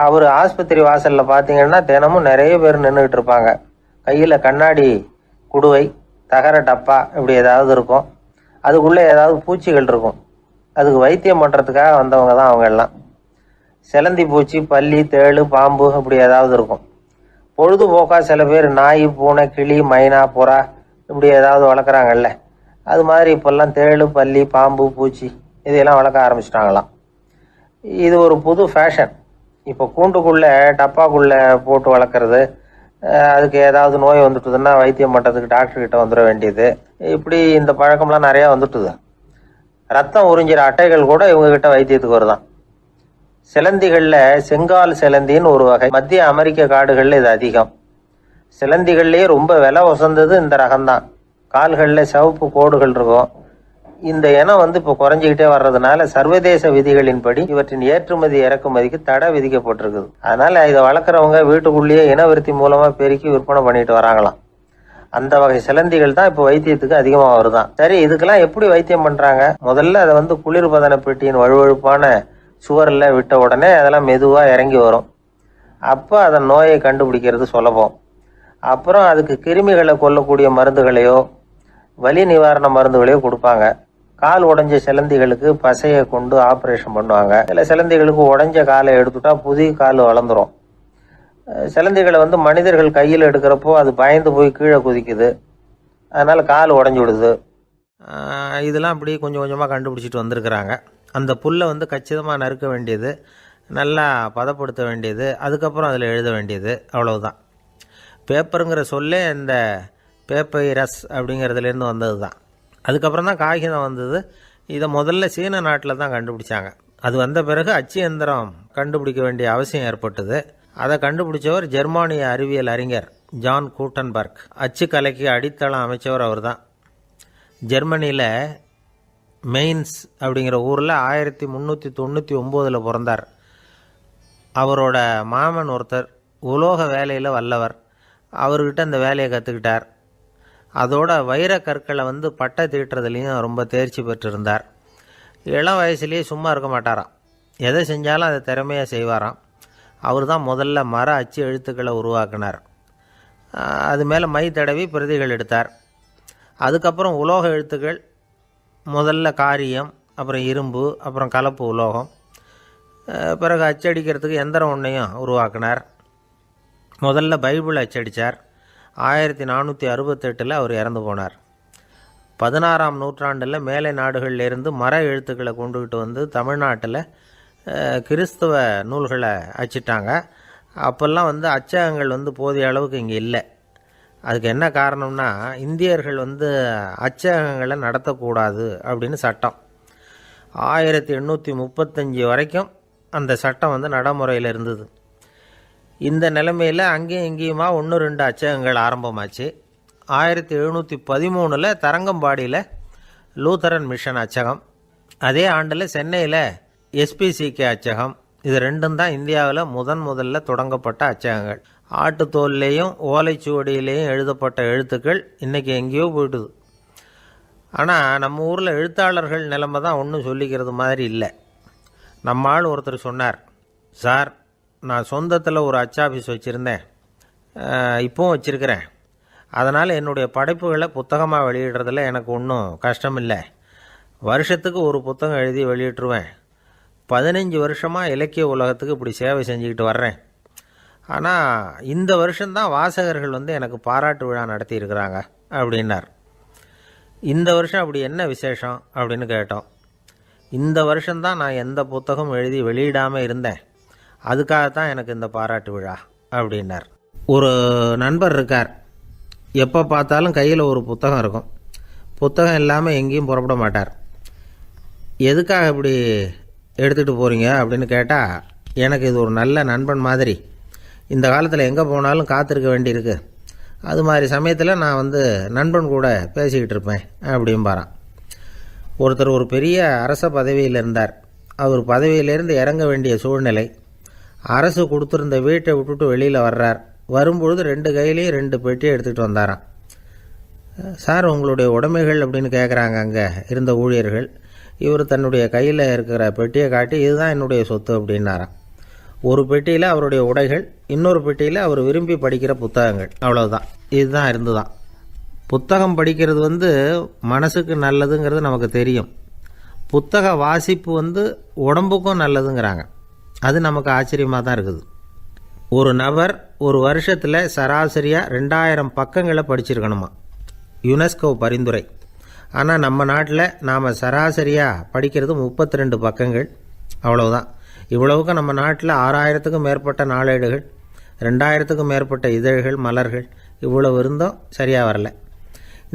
அவர் ஆஸ்பத்திரி வாசலில் பார்த்தீங்கன்னா தினமும் நிறைய பேர் நின்றுக்கிட்டு இருப்பாங்க. கையில் கண்ணாடி குடுவை, தகர டப்பா இப்படி ஏதாவது இருக்கும். அதுக்குள்ளே ஏதாவது பூச்சிகள் இருக்கும். அதுக்கு வைத்தியம் பண்ணுறதுக்காக வந்தவங்க தான் அவங்க எல்லாம். சிலந்தி பூச்சி, பல்லி, தேளு, பாம்பு இப்படி ஏதாவது இருக்கும். பொழுதுபோக்காக சில பேர் நாய், பூனை, கிளி, மைனா, புறா இப்படி ஏதாவது வளர்க்குறாங்கல்ல, அது மாதிரி இப்போல்லாம் தேளு, பல்லி, பாம்பு, பூச்சி இதையெல்லாம் வளர்க்க ஆரம்பிச்சிட்டாங்களாம். இது ஒரு புது ஃபேஷன். இப்போ கூண்டுக்குள்ளே டப்பாக்குள்ளே போட்டு வளர்க்குறது, அதுக்கு ஏதாவது நோய் வந்துட்டுதுன்னா வைத்தியம் பண்ணுறதுக்கு டாக்டர்கிட்ட வந்துட வேண்டியது, இப்படி இந்த பழக்கம்லாம் நிறையா வந்துட்டுது. ரத்தம் உறிஞ்சிற அட்டைகள் கூட இவங்ககிட்ட வைத்தியத்துக்கு வருதான். சிலந்திகளில் செங்கால் சிலந்தின்னு ஒரு வகை. மத்திய அமெரிக்க காடுகளில் இது அதிகம். சிலந்திகள்லேயே ரொம்ப விலை உசந்தது இந்த ரகம்தான். கால்களில் சிவப்பு கோடுகள் இருக்கும். இந்த இனம் இப்போ குறைஞ்சிக்கிட்டே வர்றதுனால சர்வதேச விதிகளின்படி இவற்றின் ஏற்றுமதி இறக்குமதிக்கு தடை விதிக்கப்பட்டிருக்குது. அதனால இதை வளர்க்குறவங்க வீட்டுக்குள்ளேயே இனவிருத்தி மூலமா பெருக்கி விற்பனை பண்ணிட்டு வராங்களாம். அந்த வகை சிலந்திகள் தான் இப்போ வைத்தியத்துக்கு அதிகமாக வருதான். சரி, இதுக்கெல்லாம் எப்படி வைத்தியம் பண்றாங்க? முதல்ல அதை குளிர்பதன பெட்டியின் வழுவழுப்பான சுவரில் விட்ட உடனே அதெல்லாம் மெதுவாக இறங்கி வரும். அப்போ அதன் நோயை கண்டுபிடிக்கிறது சுலபம். அப்புறம் அதுக்கு கிருமிகளை கொல்லக்கூடிய மருந்துகளையோ வலி நிவாரண மருந்துகளையோ கொடுப்பாங்க. கால் உடைஞ்ச சிலந்திகளுக்கு பசையை கொண்டு ஆப்ரேஷன் பண்ணுவாங்க. சில சிலந்திகளுக்கு உடைஞ்ச காலை எடுத்துட்டா புதிய கால் வளர்ந்துடும். சிலந்திகளை மனிதர்கள் கையில் எடுக்கிறப்போ அது பயந்து போய் கீழே குதிக்குது. அதனால கால் உடஞ்சி விடுது. இதெல்லாம் அப்படி கொஞ்சம் கொஞ்சமாக கண்டுபிடிச்சிட்டு வந்திருக்கிறாங்க. அந்த புல்லை கச்சிதமாக நறுக்க வேண்டியது, நல்லா பதப்படுத்த வேண்டியது, அதுக்கப்புறம் அதில் எழுத வேண்டியது, அவ்வளவுதான். பேப்பருங்கிற சொல்லே இந்த பேப்பைரஸ் அப்படிங்கிறதுலேருந்து வந்தது தான். அதுக்கப்புறம் தான் காகிதம் வந்தது. இதை முதல்ல சீன நாட்டில் தான் கண்டுபிடிச்சாங்க. அது வந்த பிறகு அச்சு எந்திரம் கண்டுபிடிக்க வேண்டிய அவசியம் ஏற்பட்டது. அதை கண்டுபிடிச்சவர் ஜெர்மானிய அறிவியல் அறிஞர் ஜான் கூட்டன்பர்க். அச்சு கலைக்கு அடித்தளம் அமைச்சவர் அவர் தான். ஜெர்மனியில் மெயின்ஸ் அப்படிங்கிற ஊரில் 1399 பிறந்தார். அவரோட மாமன் ஒருத்தர் உலோக வேலையில் வல்லவர். அவர்கிட்ட அந்த வேலையை கற்றுக்கிட்டார். அதோட வைர கற்களை பட்டை தீட்டுறதுலேயும் ரொம்ப தேர்ச்சி பெற்றிருந்தார். இளம் வயசுலேயே சும்மா இருக்க மாட்டாராம். எதை செஞ்சாலும் அதை திறமையாக செய்வாராம். அவர் தான் முதல்ல மர அச்சு எழுத்துக்களை உருவாக்கினார். அது மேலே மை தடவி பிரதிகள் எடுத்தார். அதுக்கப்புறம் உலோக எழுத்துக்கள், முதல்ல காரியம், அப்புறம் இரும்பு, அப்புறம் கலப்பு உலோகம், பிறகு அச்சடிக்கிறதுக்கு எந்திரம் ஒன்றையும் உருவாக்கினார். முதல்ல பைபிள் அச்சடித்தார். 1468 அவர் இறந்து போனார். 16ஆம் நூற்றாண்டில் மேலை நாடுகளிலிருந்து மர எழுத்துக்களை கொண்டுகிட்டு தமிழ்நாட்டில் கிறிஸ்தவ நூல்களை அச்சிட்டாங்க. அப்போல்லாம் அச்சகங்கள் போதிய அளவுக்கு இங்கே இல்லை. அதுக்கு என்ன காரணம்னா, இந்தியர்கள் அச்சகங்களை நடத்தக்கூடாது அப்படின்னு சட்டம். 1835 வரைக்கும் அந்த சட்டம் நடைமுறையில் இருந்தது. இந்த நிலைமையில் அங்கேயும் இங்கேயுமா 1-2 அச்சகங்கள் ஆரம்பமாச்சு. 1713 தரங்கம்பாடியில் லூத்தரன் மிஷன் அச்சகம், அதே ஆண்டில் சென்னையில் எஸ்பிசிகே அச்சகம். இது ரெண்டும் தான் இந்தியாவில் முதல்ல தொடங்கப்பட்ட அச்சகங்கள். ஆட்டுத்தோல்லையும் ஓலைச்சுவடியிலையும் எழுதப்பட்ட எழுத்துக்கள் இன்றைக்கி எங்கேயோ போயிடுது. ஆனால் நம்ம ஊரில் எழுத்தாளர்கள் நிலைமை தான் ஒன்றும் சொல்லிக்கிறது மாதிரி இல்லை. நம்ம ஆள் ஒருத்தர் சொன்னார், சார், நான் சொந்தத்தில் ஒரு அச்சாஃபீஸ் வச்சுருந்தேன், இப்போவும் வச்சுருக்கிறேன். அதனால் என்னுடைய படைப்புகளை புத்தகமாக வெளியிடுறதில் எனக்கு ஒன்றும் கஷ்டம் இல்லை. வருஷத்துக்கு ஒரு புத்தகம் எழுதி வெளியிட்டுருவேன். 15 வருஷமாக இலக்கிய உலகத்துக்கு இப்படி சேவை செஞ்சுக்கிட்டு வர்றேன். ஆனால் இந்த வருஷம்தான் வாசகர்கள் எனக்கு பாராட்டு விழா நடத்தியிருக்கிறாங்க அப்படின்னார். இந்த வருஷம் அப்படி என்ன விசேஷம் அப்படின்னு கேட்டோம். இந்த வருஷம்தான் நான் எந்த புத்தகம் எழுதி வெளியிடாமல் இருந்தேன், அதுக்காகத்தான் எனக்கு இந்த பாராட்டு விழா அப்படின்னார். ஒரு நண்பர் இருக்கார். எப்போ பார்த்தாலும் கையில் ஒரு புத்தகம் இருக்கும். புத்தகம் இல்லாமல் எங்கேயும் புறப்பட மாட்டார். எதுக்காக இப்படி எடுத்துகிட்டு போகிறீங்க அப்படின்னு கேட்டால், எனக்கு இது ஒரு நல்ல நண்பன் மாதிரி. இந்த காலத்தில் எங்கே போனாலும் காத்திருக்க வேண்டியிருக்கு. அது மாதிரி சமயத்தில் நான் நண்பன் கூட பேசிக்கிட்டு இருப்பேன் அப்படிம்பாரான். ஒருத்தர் ஒரு பெரிய அரச பதவியில் இருந்தார். அவர் பதவியிலேருந்து இறங்க வேண்டிய சூழ்நிலை. அரசு கொடுத்துருந்த வீட்டை விட்டுட்டு வெளியில் வர்றார். வரும்பொழுது 2 கையிலையும் 2 பெட்டியை எடுத்துகிட்டு வந்தாராம். சார், உங்களுடைய உடைமைகள் அப்படின்னு கேட்குறாங்க அங்கே இருந்த ஊழியர்கள். இவர் தன்னுடைய கையில் இருக்கிற பெட்டியை காட்டி, இதுதான் என்னுடைய சொத்து அப்படின்னாராம். ஒரு பெட்டியில் அவருடைய உடைகள், இன்னொரு பெட்டியில் அவர் விரும்பி படிக்கிற புத்தகங்கள். அவ்வளவுதான். இதுதான் இருந்துதான். புத்தகம் படிக்கிறது மனசுக்கு நல்லதுங்கிறது நமக்கு தெரியும். புத்தக வாசிப்பு உடம்புக்கும் நல்லதுங்கிறாங்க. அது நமக்கு ஆச்சரியமாக தான் இருக்குது. ஒரு நபர் ஒரு வருஷத்தில் சராசரியாக 2000 பக்கங்களை படிச்சிருக்கணுமா, யுனெஸ்கோ பரிந்துரை. ஆனால் நம்ம நாட்டில் நாம் சராசரியாக படிக்கிறது 32 பக்கங்கள். அவ்வளவுதான். இவ்வளவுக்கு நம்ம நாட்டில் 6000த்துக்கும் மேற்பட்ட நாளேடுகள், 2000த்துக்கும் மேற்பட்ட இதழ்கள், மலர்கள், இவ்வளவு இருந்தும் சரியாக வரல.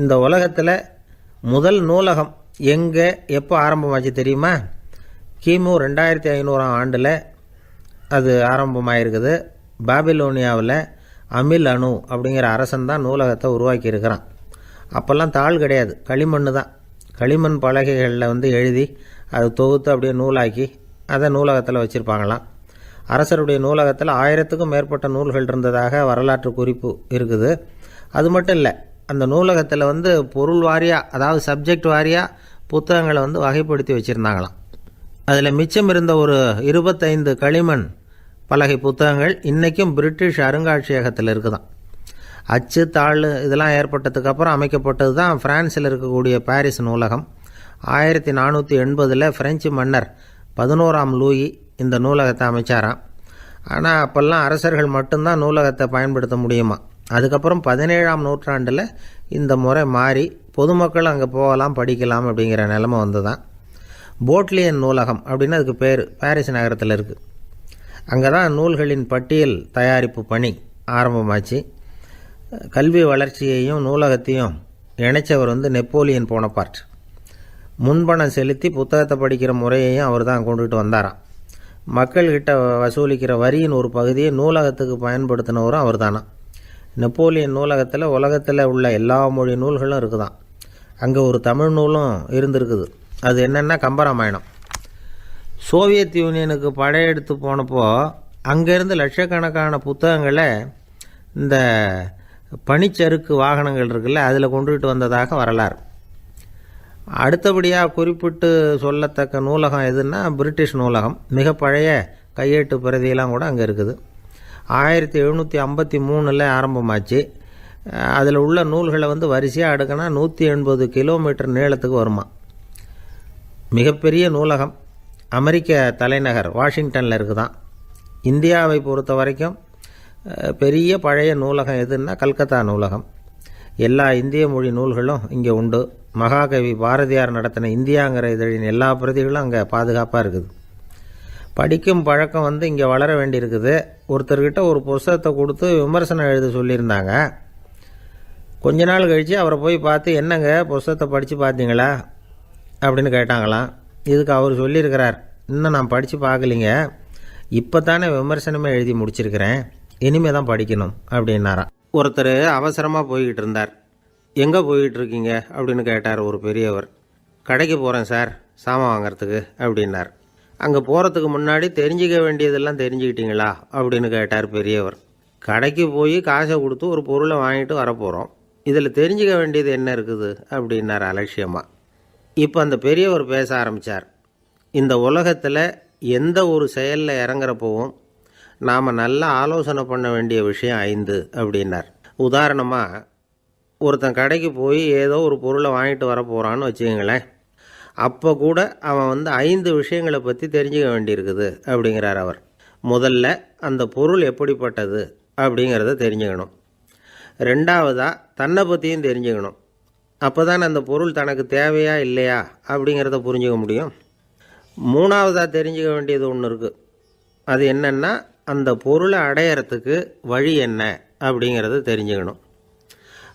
இந்த உலகத்தில் முதல் நூலகம் எங்கே எப்போ ஆரம்பமாச்சு தெரியுமா? கிமு 2500ஆம் ஆண்டில் அது ஆரம்பமாயிருக்குது. பாபிலோனியாவில் அமில் அணு அப்படிங்கிற அரசன் தான் நூலகத்தை உருவாக்கி இருக்கிறான். அப்போல்லாம் தாள் கிடையாது, களிமண் தான். களிமண் பலகைகளில் எழுதி அதை தொகுத்து அப்படியே நூலாக்கி அதை நூலகத்தில் வச்சுருப்பாங்களாம். அரசருடைய நூலகத்தில் 1000த்துக்கும் மேற்பட்ட நூல்கள் இருந்ததாக வரலாற்று குறிப்பு இருக்குது. அது மட்டும் இல்லை, அந்த நூலகத்தில் பொருள் வாரியாக, அதாவது சப்ஜெக்ட் வாரியாக புத்தகங்களை வகைப்படுத்தி வச்சுருந்தாங்களாம். அதில் மிச்சம் இருந்த ஒரு 25 களிமண் பலகை புத்தகங்கள் இன்றைக்கும் பிரிட்டிஷ் அருங்காட்சியகத்தில் இருக்குதான். அச்சு தாள் இதெல்லாம் ஏற்பட்டதுக்கப்புறம் அமைக்கப்பட்டது தான் பிரான்ஸில் இருக்கக்கூடிய பாரிஸ் நூலகம். 1480 பிரெஞ்சு மன்னர் 11ஆம் லூயி இந்த நூலகத்தை அமைச்சாராம். ஆனால் அப்போல்லாம் அரசர்கள் மட்டும்தான் நூலகத்தை பயன்படுத்த முடியுமா. அதுக்கப்புறம் 17ஆம் நூற்றாண்டில் இந்த முறை மாறி பொதுமக்கள் அங்கே போகலாம், படிக்கலாம் அப்படிங்கிற நிலைமை தான். போட்லியன் நூலகம் அப்படின்னு அதுக்கு பேர், பாரிஸ் நகரத்தில் இருக்குது. அங்கே தான் நூல்களின் பட்டியல் தயாரிப்பு பணி ஆரம்பமாச்சு. கல்வி வளர்ச்சியையும் நூலகத்தையும் இணைச்சவர் நெப்போலியன் போனபார்ட். முன்பணம் செலுத்தி புத்தகத்தை படிக்கிற முறையையும் அவர் தான் கொண்டுகிட்டு வந்தாராம். மக்கள்கிட்ட வசூலிக்கிற வரியின் ஒரு பகுதியை நூலகத்துக்கு பயன்படுத்தினவரும் அவர் தானா. நெப்போலியன் நூலகத்தில் உலகத்தில் உள்ள எல்லா மொழி நூல்களும் இருக்குதான். அங்கே ஒரு தமிழ் நூலும் இருந்திருக்குது. அது என்னென்னா கம்பராமாயணம். சோவியத் யூனியனுக்கு படையெடுத்து போனப்போ அங்கேருந்து லட்சக்கணக்கான புத்தகங்களை இந்த பனிச்சறுக்கு வாகனங்கள் இருக்குல்ல, அதில் கொண்டுகிட்டு வந்ததாக வரலாறு. அடுத்தபடியாக குறிப்பிட்டு சொல்லத்தக்க நூலகம் எதுன்னா பிரிட்டிஷ் நூலகம். மிக பழைய கையெழுத்து பிரதியெல்லாம் கூட அங்கே இருக்குது. 1753 ஆரம்பமாச்சு. அதில் உள்ள நூல்களை வரிசையாக அடுக்கினா 180 கிலோமீட்டர் நீளத்துக்கு வருமா. மிகப்பெரிய நூலகம் அமெரிக்க தலைநகர் வாஷிங்டனில் இருக்குதான். இந்தியாவை பொறுத்த வரைக்கும் பெரிய பழைய நூலகம் எதுன்னா கல்கத்தா நூலகம். எல்லா இந்திய மொழி நூல்களும் இங்கே உண்டு. மகாகவி பாரதியார் நடத்தின இந்தியாங்கிற இதழின் எல்லா பிரதிகளும் அங்கே பாதுகாப்பாக இருக்குது. படிக்கும் பழக்கம் இங்கே வளர வேண்டியிருக்குது. ஒருத்தர்கிட்ட ஒரு புஸ்தகத்தை கொடுத்து விமர்சனம் எழுத சொல்லியிருந்தாங்க. கொஞ்ச நாள் கழித்து அவரை போய் பார்த்து, என்னங்க புஸ்தகத்தை படித்து பார்த்தீங்களா அப்படின்னு கேட்டாங்களாம். இதுக்கு அவர் சொல்லியிருக்கிறார், இன்னும் நான் படித்து பார்க்கலிங்க, இப்போ தானே விமர்சனமே எழுதி முடிச்சிருக்கிறேன், இனிமே தான் படிக்கணும் அப்படின்னாராம். ஒருத்தர் அவசரமாக போய்கிட்டு இருந்தார். எங்கே போய்கிட்டு இருக்கீங்க அப்படின்னு கேட்டார் ஒரு பெரியவர். கடைக்கு போகிறேன் சார், சாமான் வாங்கிறதுக்கு அப்படின்னார். அங்கே போகிறதுக்கு முன்னாடி தெரிஞ்சிக்க வேண்டியதெல்லாம் தெரிஞ்சுக்கிட்டீங்களா அப்படின்னு கேட்டார் பெரியவர். கடைக்கு போய் காசை கொடுத்து ஒரு பொருளை வாங்கிட்டு வரப்போகிறோம், இதில் தெரிஞ்சிக்க வேண்டியது என்ன இருக்குது அப்படின்னார் அலட்சியமாக. இப்போ அந்த பெரியவர் பேச ஆரம்பித்தார். இந்த உலகத்தில் எந்த ஒரு செயலில் இறங்குறப்போவும் நாம் நல்லா ஆலோசனை பண்ண வேண்டிய விஷயம் 5 அப்படின்னார். உதாரணமாக, ஒருத்தன் கடைக்கு போய் ஏதோ ஒரு பொருளை வாங்கிட்டு வர போகிறான்னு வச்சுக்கோங்களேன். அப்போ கூட அவன் 5 விஷயங்களை பற்றி தெரிஞ்சுக்க வேண்டியிருக்குது அப்படிங்கிறார் அவர். முதல்ல அந்த பொருள் எப்படிப்பட்டது அப்படிங்கிறத தெரிஞ்சுக்கணும். ரெண்டாவதாக தன்னை பற்றியும் தெரிஞ்சுக்கணும். அப்போ தான் அந்த பொருள் தனக்கு தேவையா இல்லையா அப்படிங்கிறத புரிஞ்சுக்க முடியும். மூணாவதாக தெரிஞ்சுக்க வேண்டியது ஒன்று இருக்குது. அது என்னென்னா, அந்த பொருளை அடையிறதுக்கு வழி என்ன அப்படிங்கிறத தெரிஞ்சுக்கணும்.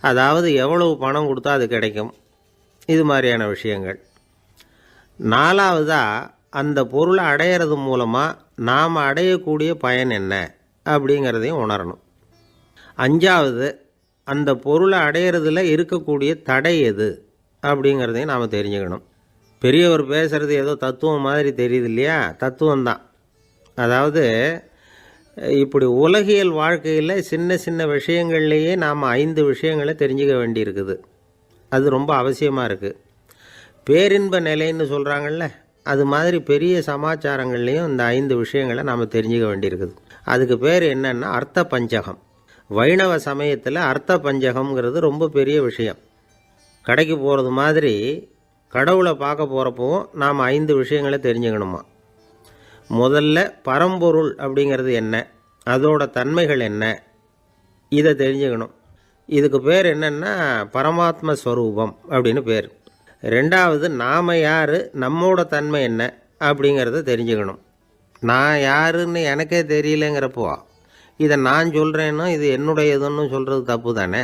அதாவது எவ்வளவு பணம் கொடுத்தா அது கிடைக்கும், இது மாதிரியான விஷயங்கள். நாலாவதாக அந்த பொருளை அடையிறது மூலமாக நாம் அடையக்கூடிய பயன் என்ன அப்படிங்கிறதையும் உணரணும். அஞ்சாவது, அந்த பொருளை அடையிறதுல இருக்கக்கூடிய தடை எது அப்படிங்கிறதையும் நாம் தெரிஞ்சுக்கணும். பெரியவர் பேசுகிறது ஏதோ தத்துவம் மாதிரி தெரியுது இல்லையா? தத்துவம்தான். அதாவது இப்படி உலகியல் வாழ்க்கையில் சின்ன சின்ன விஷயங்கள்லேயே நாம் 5 விஷயங்களை தெரிஞ்சுக்க வேண்டியிருக்குது. அது ரொம்ப அவசியமாக இருக்குது. பேரின்ப நிலைன்னு சொல்கிறாங்கள்ல, அது மாதிரி பெரிய சமாச்சாரங்கள்லேயும் இந்த 5 விஷயங்களை நாம் தெரிஞ்சுக்க வேண்டியிருக்குது. அதுக்கு பேர் என்னன்னா அர்த்த பஞ்சகம். வைணவ சமயத்தில் அர்த்த பஞ்சகம்ங்கிறது ரொம்ப பெரிய விஷயம். கடைக்கு போகிறது மாதிரி கடவுளை பார்க்க போகிறப்பவும் நாம் 5 விஷயங்களை தெரிஞ்சுக்கணுமா. முதல்ல பரம்பொருள் அப்படிங்கிறது என்ன, அதோட தன்மைகள் என்ன, இதை தெரிஞ்சுக்கணும். இதுக்கு பேர் என்னென்னா பரமாத்ம ஸ்வரூபம் அப்படின்னு பேர். ரெண்டாவது நாம் யார், நம்மோட தன்மை என்ன அப்படிங்கிறத தெரிஞ்சுக்கணும். நான் யாருன்னு எனக்கே தெரியலைங்கிறப்போ இதை நான் சொல்கிறேன்னு இது என்னுடையதுன்னு சொல்கிறது தப்பு தானே.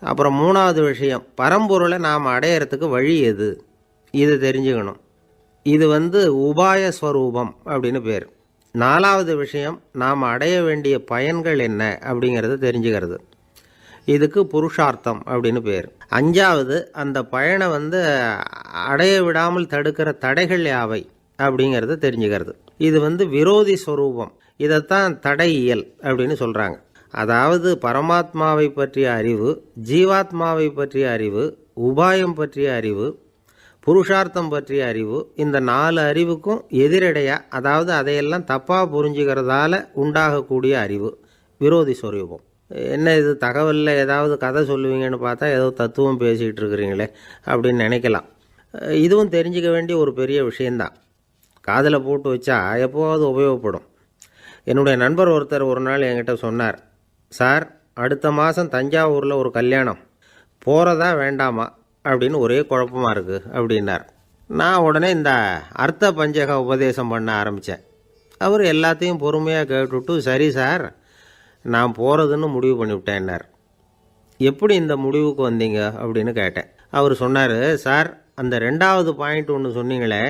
அப்புறம் மூணாவது விஷயம், பரம்பொருளை நாம் அடையிறதுக்கு வழி எது, இதை தெரிஞ்சுக்கணும். இது உபாய ஸ்வரூபம் அப்படின்னு பேர். நாலாவது விஷயம், நாம் அடைய வேண்டிய பயன்கள் என்ன அப்படிங்கிறத தெரிஞ்சுக்கிறது. இதுக்கு புருஷார்த்தம் அப்படின்னு பேர். அஞ்சாவது, அந்த பயனை அடைய விடாமல் தடுக்கிற தடைகள் யாவை அப்படிங்கிறத தெரிஞ்சுக்கிறது. இது விரோதி ஸ்வரூபம். இதைத்தான் தடையியல் அப்படின்னு சொல்கிறாங்க. அதாவது பரமாத்மாவை பற்றிய அறிவு, ஜீவாத்மாவை பற்றிய அறிவு, உபாயம் பற்றிய அறிவு, புருஷார்த்தம் பற்றிய அறிவு, இந்த 4 அறிவுக்கும் எதிரடையாக, அதாவது அதையெல்லாம் தப்பாக புரிஞ்சுக்கிறதால உண்டாகக்கூடிய அறிவு விரோதி ஸ்வரூபம். என்ன இது தகவலில் ஏதாவது கதை சொல்லுவீங்கன்னு பார்த்தா ஏதோ தத்துவம் பேசிகிட்டு இருக்கிறீங்களே அப்படின்னு நினைக்கலாம். இதுவும் தெரிஞ்சிக்க வேண்டிய ஒரு பெரிய விஷயந்தான். காதில் போட்டு வச்சா எப்போவாவது உபயோகப்படும். என்னுடைய நண்பர் ஒருத்தர் ஒரு நாள் என்கிட்ட சொன்னார், சார் அடுத்த மாதம் தஞ்சாவூரில் ஒரு கல்யாணம், போகிறதா வேண்டாமா அப்படின்னு ஒரே குழப்பமாக இருக்குது அப்படின்னார். நான் உடனே இந்த அர்த்த பஞ்சக உபதேசம் பண்ண ஆரம்பித்தேன். அவர் எல்லாத்தையும் பொறுமையாக கேட்டுவிட்டு, சரி சார் நான் போகிறதுன்னு முடிவு பண்ணிவிட்டேன்னார். எப்படி இந்த முடிவுக்கு வந்தீங்க அப்படின்னு கேட்டேன். அவர் சொன்னார், சார் அந்த 2வது பாயிண்ட் ஒன்று சொன்னீங்களே,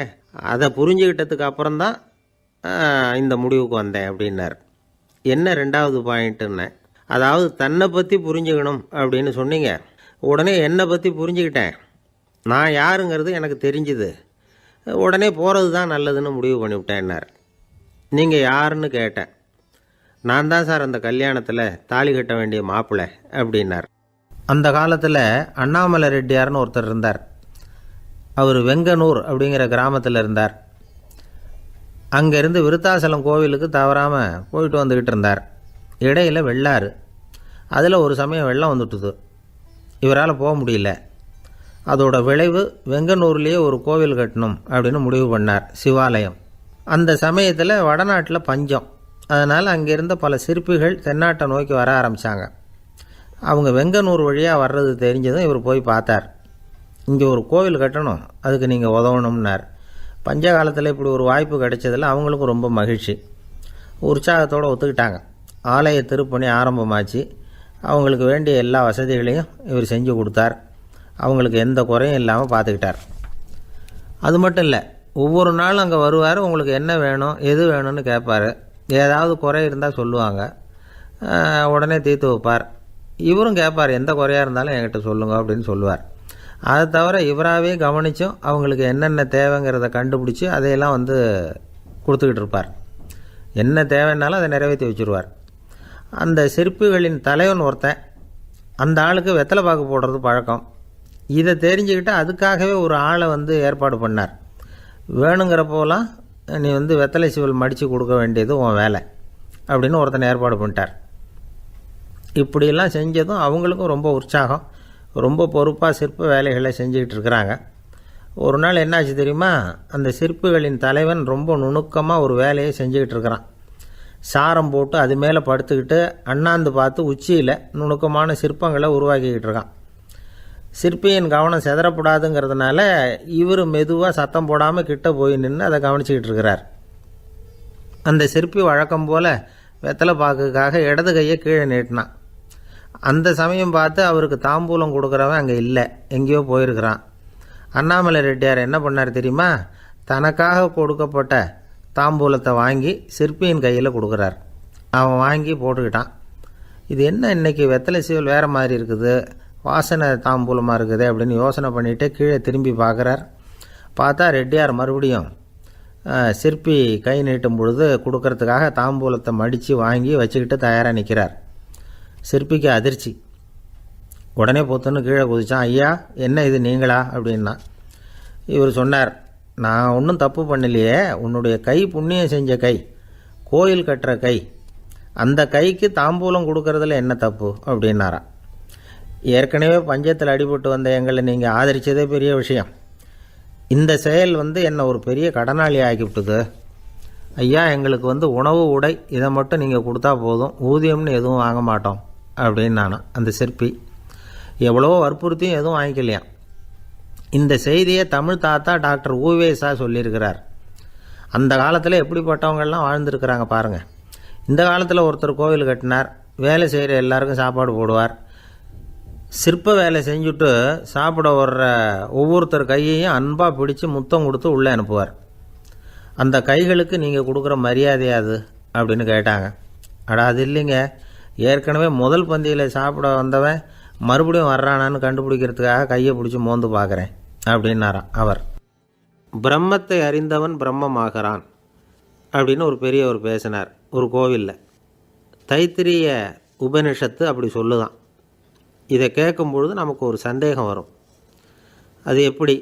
அதை புரிஞ்சுக்கிட்டதுக்கு அப்புறம்தான் இந்த முடிவுக்கு வந்தேன் அப்படின்னார். என்ன 2வது பாயிண்ட்டுன்னு, அதாவது தன்னை பற்றி புரிஞ்சுக்கணும் அப்படின்னு சொன்னீங்க. உடனே என்னை பற்றி புரிஞ்சுக்கிட்டேன், நான் யாருங்கிறது எனக்கு தெரிஞ்சுது, உடனே போகிறது தான் நல்லதுன்னு முடிவு பண்ணிவிட்டேன்னார். நீங்கள் யாருன்னு கேட்டேன். நான் தான் சார் அந்த கல்யாணத்தில் தாலி கட்ட வேண்டிய மாப்பிள்ளை அப்படின்னார். அந்த காலத்தில் அண்ணாமலை ரெட்டியார்னு ஒருத்தர் இருந்தார். அவர் வெங்கனூர் அப்படிங்கிற கிராமத்தில் இருந்தார். அங்கேருந்து விருத்தாசலம் கோவிலுக்கு தவறாமல் போயிட்டு வந்துக்கிட்டு இருந்தார். இடையில் வெள்ளாறு, அதில் ஒரு சமயம் வெள்ளம் வந்துட்டுது. இவரால் போக முடியல. அதோட விளைவு வெங்கனூர்லேயே ஒரு கோவில் கட்டணும் அப்படின்னு முடிவு பண்ணார், சிவாலயம். அந்த சமயத்தில் வடநாட்டில் பஞ்சம். அதனால் அங்கே இருந்த பல சிற்பிகள் தென்னாட்டை நோக்கி வர ஆரம்பித்தாங்க. அவங்க வெங்கனூர் வழியாக வர்றது தெரிஞ்சதும் இவர் போய் பார்த்தார். இங்கே ஒரு கோவில் கட்டணும், அதுக்கு நீங்கள் உதவணும்னார். பஞ்ச காலத்தில் இப்படி ஒரு வாய்ப்பு கிடைச்சதில் அவங்களுக்கும் ரொம்ப மகிழ்ச்சி. உற்சாகத்தோடு ஒத்துக்கிட்டாங்க. ஆலய திருப்பணி ஆரம்பமாச்சு. அவங்களுக்கு வேண்டிய எல்லா வசதிகளையும் இவர் செஞ்சு கொடுத்தார். அவங்களுக்கு எந்த குறையும் இல்லாமல் பார்த்துக்கிட்டார். அது மட்டும் இல்லை, ஒவ்வொரு நாளும் அங்கே வருவார். உங்களுக்கு என்ன வேணும் எது வேணும்னு கேட்பார். ஏதாவது குறை இருந்தால் சொல்லுவாங்க, உடனே தீர்த்து வைப்பார். இவரும் கேட்பார், எந்த குறையாக இருந்தாலும் என்கிட்ட சொல்லுங்க அப்படின்னு சொல்லுவார். அதை தவிர இவராகவே கவனித்தும் அவங்களுக்கு என்னென்ன தேவைங்கிறத கண்டுபிடிச்சி அதையெல்லாம் கொடுத்துக்கிட்டு இருப்பார். என்ன தேவைன்னாலும் அதை நிறைவேற்றி வச்சுருவார். அந்த சிற்பிகளின் தலைவன் ஒருத்தன், அந்த ஆளுக்கு வெத்தலை பாக்கு போடுறது பழக்கம். இதை தெரிஞ்சுக்கிட்டு அதுக்காகவே ஒரு ஆளை ஏற்பாடு பண்ணார். வேணுங்கிறப்போலாம் நீ வெத்தலை சிவல் மடித்து கொடுக்க வேண்டியது உன் வேலை அப்படின்னு ஒருத்தனை ஏற்பாடு பண்ணிட்டார். இப்படியெல்லாம் செஞ்சதும் அவங்களுக்கும் ரொம்ப உற்சாகம். ரொம்ப பொறுப்பாக சிற்ப வேலைகளை செஞ்சுக்கிட்டு இருக்கிறாங்க. ஒரு நாள் என்னாச்சு தெரியுமா, அந்த சிற்பிகளின் தலைவன் ரொம்ப நுணுக்கமாக ஒரு வேலையை செஞ்சுக்கிட்டு இருக்கிறான். சாரம் போட்டு அது மேலே படுத்துக்கிட்டு அண்ணாந்து பார்த்து உச்சியில் நுணுக்கமான சிற்பங்களை உருவாக்கிக்கிட்டு இருக்கான். சிற்பியின் கவனம் செதறப்படாதுங்கிறதுனால இவர் மெதுவாக சத்தம் போடாமல் கிட்ட போய் நின்று அதை கவனிச்சிக்கிட்டு இருக்கிறார். அந்த சிற்பி வழக்கம் போல் வெத்தலை பாக்குக்காக இடது கையை கீழே நீட்டினான். அந்த சமயம் பார்த்து அவருக்கு தாம்பூலம் கொடுக்குறவன் அங்கே இல்லை, எங்கேயோ போயிருக்கிறான். அண்ணாமலை ரெட்டியார் என்ன பண்ணார் தெரியுமா, தனக்காக கொடுக்கப்பட்ட தாம்பூலத்தை வாங்கி சிற்பியின் கையில் கொடுக்குறார். அவன் வாங்கி போட்டுக்கிட்டான். இது என்ன இன்னைக்கு வெத்தலை சீவல் வேறு மாதிரி இருக்குது, வாசனை தாம்பூலமாக இருக்குது அப்படின்னு யோசனை பண்ணிவிட்டு கீழே திரும்பி பார்க்குறார். பார்த்தா ரெட்டியார் மறுபடியும் சிற்பி கை நீட்டும் பொழுது கொடுக்கறதுக்காக தாம்பூலத்தை மடித்து வாங்கி வச்சுக்கிட்டு தயாராக நிற்கிறார். சிற்பிக்கு அதிர்ச்சி. உடனே பொத்துன்னு கீழே குதிச்சான். ஐயா என்ன இது நீங்களா அப்படின்னா. இவர் சொன்னார், நான் ஒன்றும் தப்பு பண்ணலையே, உன்னுடைய கை புண்ணியம் செஞ்ச கை, கோயில் கட்டுற கை, அந்த கைக்கு தாம்பூலம் கொடுக்கறதுல என்ன தப்பு அப்படின்னாராம். ஏற்கனவே பஞ்சத்தில் அடிபட்டு வந்த எங்களை நீங்கள் ஆதரித்ததே பெரிய விஷயம். இந்த செயல் என்னை ஒரு பெரிய கடனாளி ஆக்கிவிட்டுது. ஐயா, எங்களுக்கு உணவு உடை இதை மட்டும் நீங்கள் கொடுத்தா போதும், ஊதியம்னு எதுவும் வாங்க மாட்டோம் அப்படின்னு நானும். அந்த சிற்பி எவ்வளவோ வற்புறுத்தியும் எதுவும் வாங்கிக்கலையாம். இந்த செய்தியை தமிழ் தாத்தா டாக்டர் ஊவேசா சொல்லியிருக்கிறார். அந்த காலத்தில் எப்படிப்பட்டவங்கள்லாம் வாழ்ந்துருக்கிறாங்க பாருங்கள். இந்த காலத்தில் ஒருத்தர் கோவில் கட்டினார், வேலை செய்கிற எல்லாருக்கும் சாப்பாடு போடுவார், சிற்ப வேலை செஞ்சுட்டு சாப்பிட வர்ற ஒவ்வொருத்தர் கையையும் அன்பாக பிடிச்சி முத்தம் கொடுத்து உள்ளே அனுப்புவார். அந்த கைகளுக்கு நீங்கள் கொடுக்குற மரியாதையாது அப்படின்னு கேட்டாங்க. அது இல்லைங்க, ஏற்கனவே முதல் பந்தியில் சாப்பிட வந்தவன் மறுபடியும் வர்றானான்னு கண்டுபிடிக்கிறதுக்காக கையை பிடிச்சி மோந்து பார்க்குறேன் அப்படின்னாராம் அவர். பிரம்மத்தை அறிந்தவன் பிரம்மமாகிறான் அப்படின்னு ஒரு பெரியவர் பேசினார் ஒரு கோவிலில். தைத்திரிய உபனிஷத்து அப்படி சொல்லுதான். இதை கேட்கும் பொழுது நமக்கு ஒரு சந்தேகம் வரும். அது எப்படி?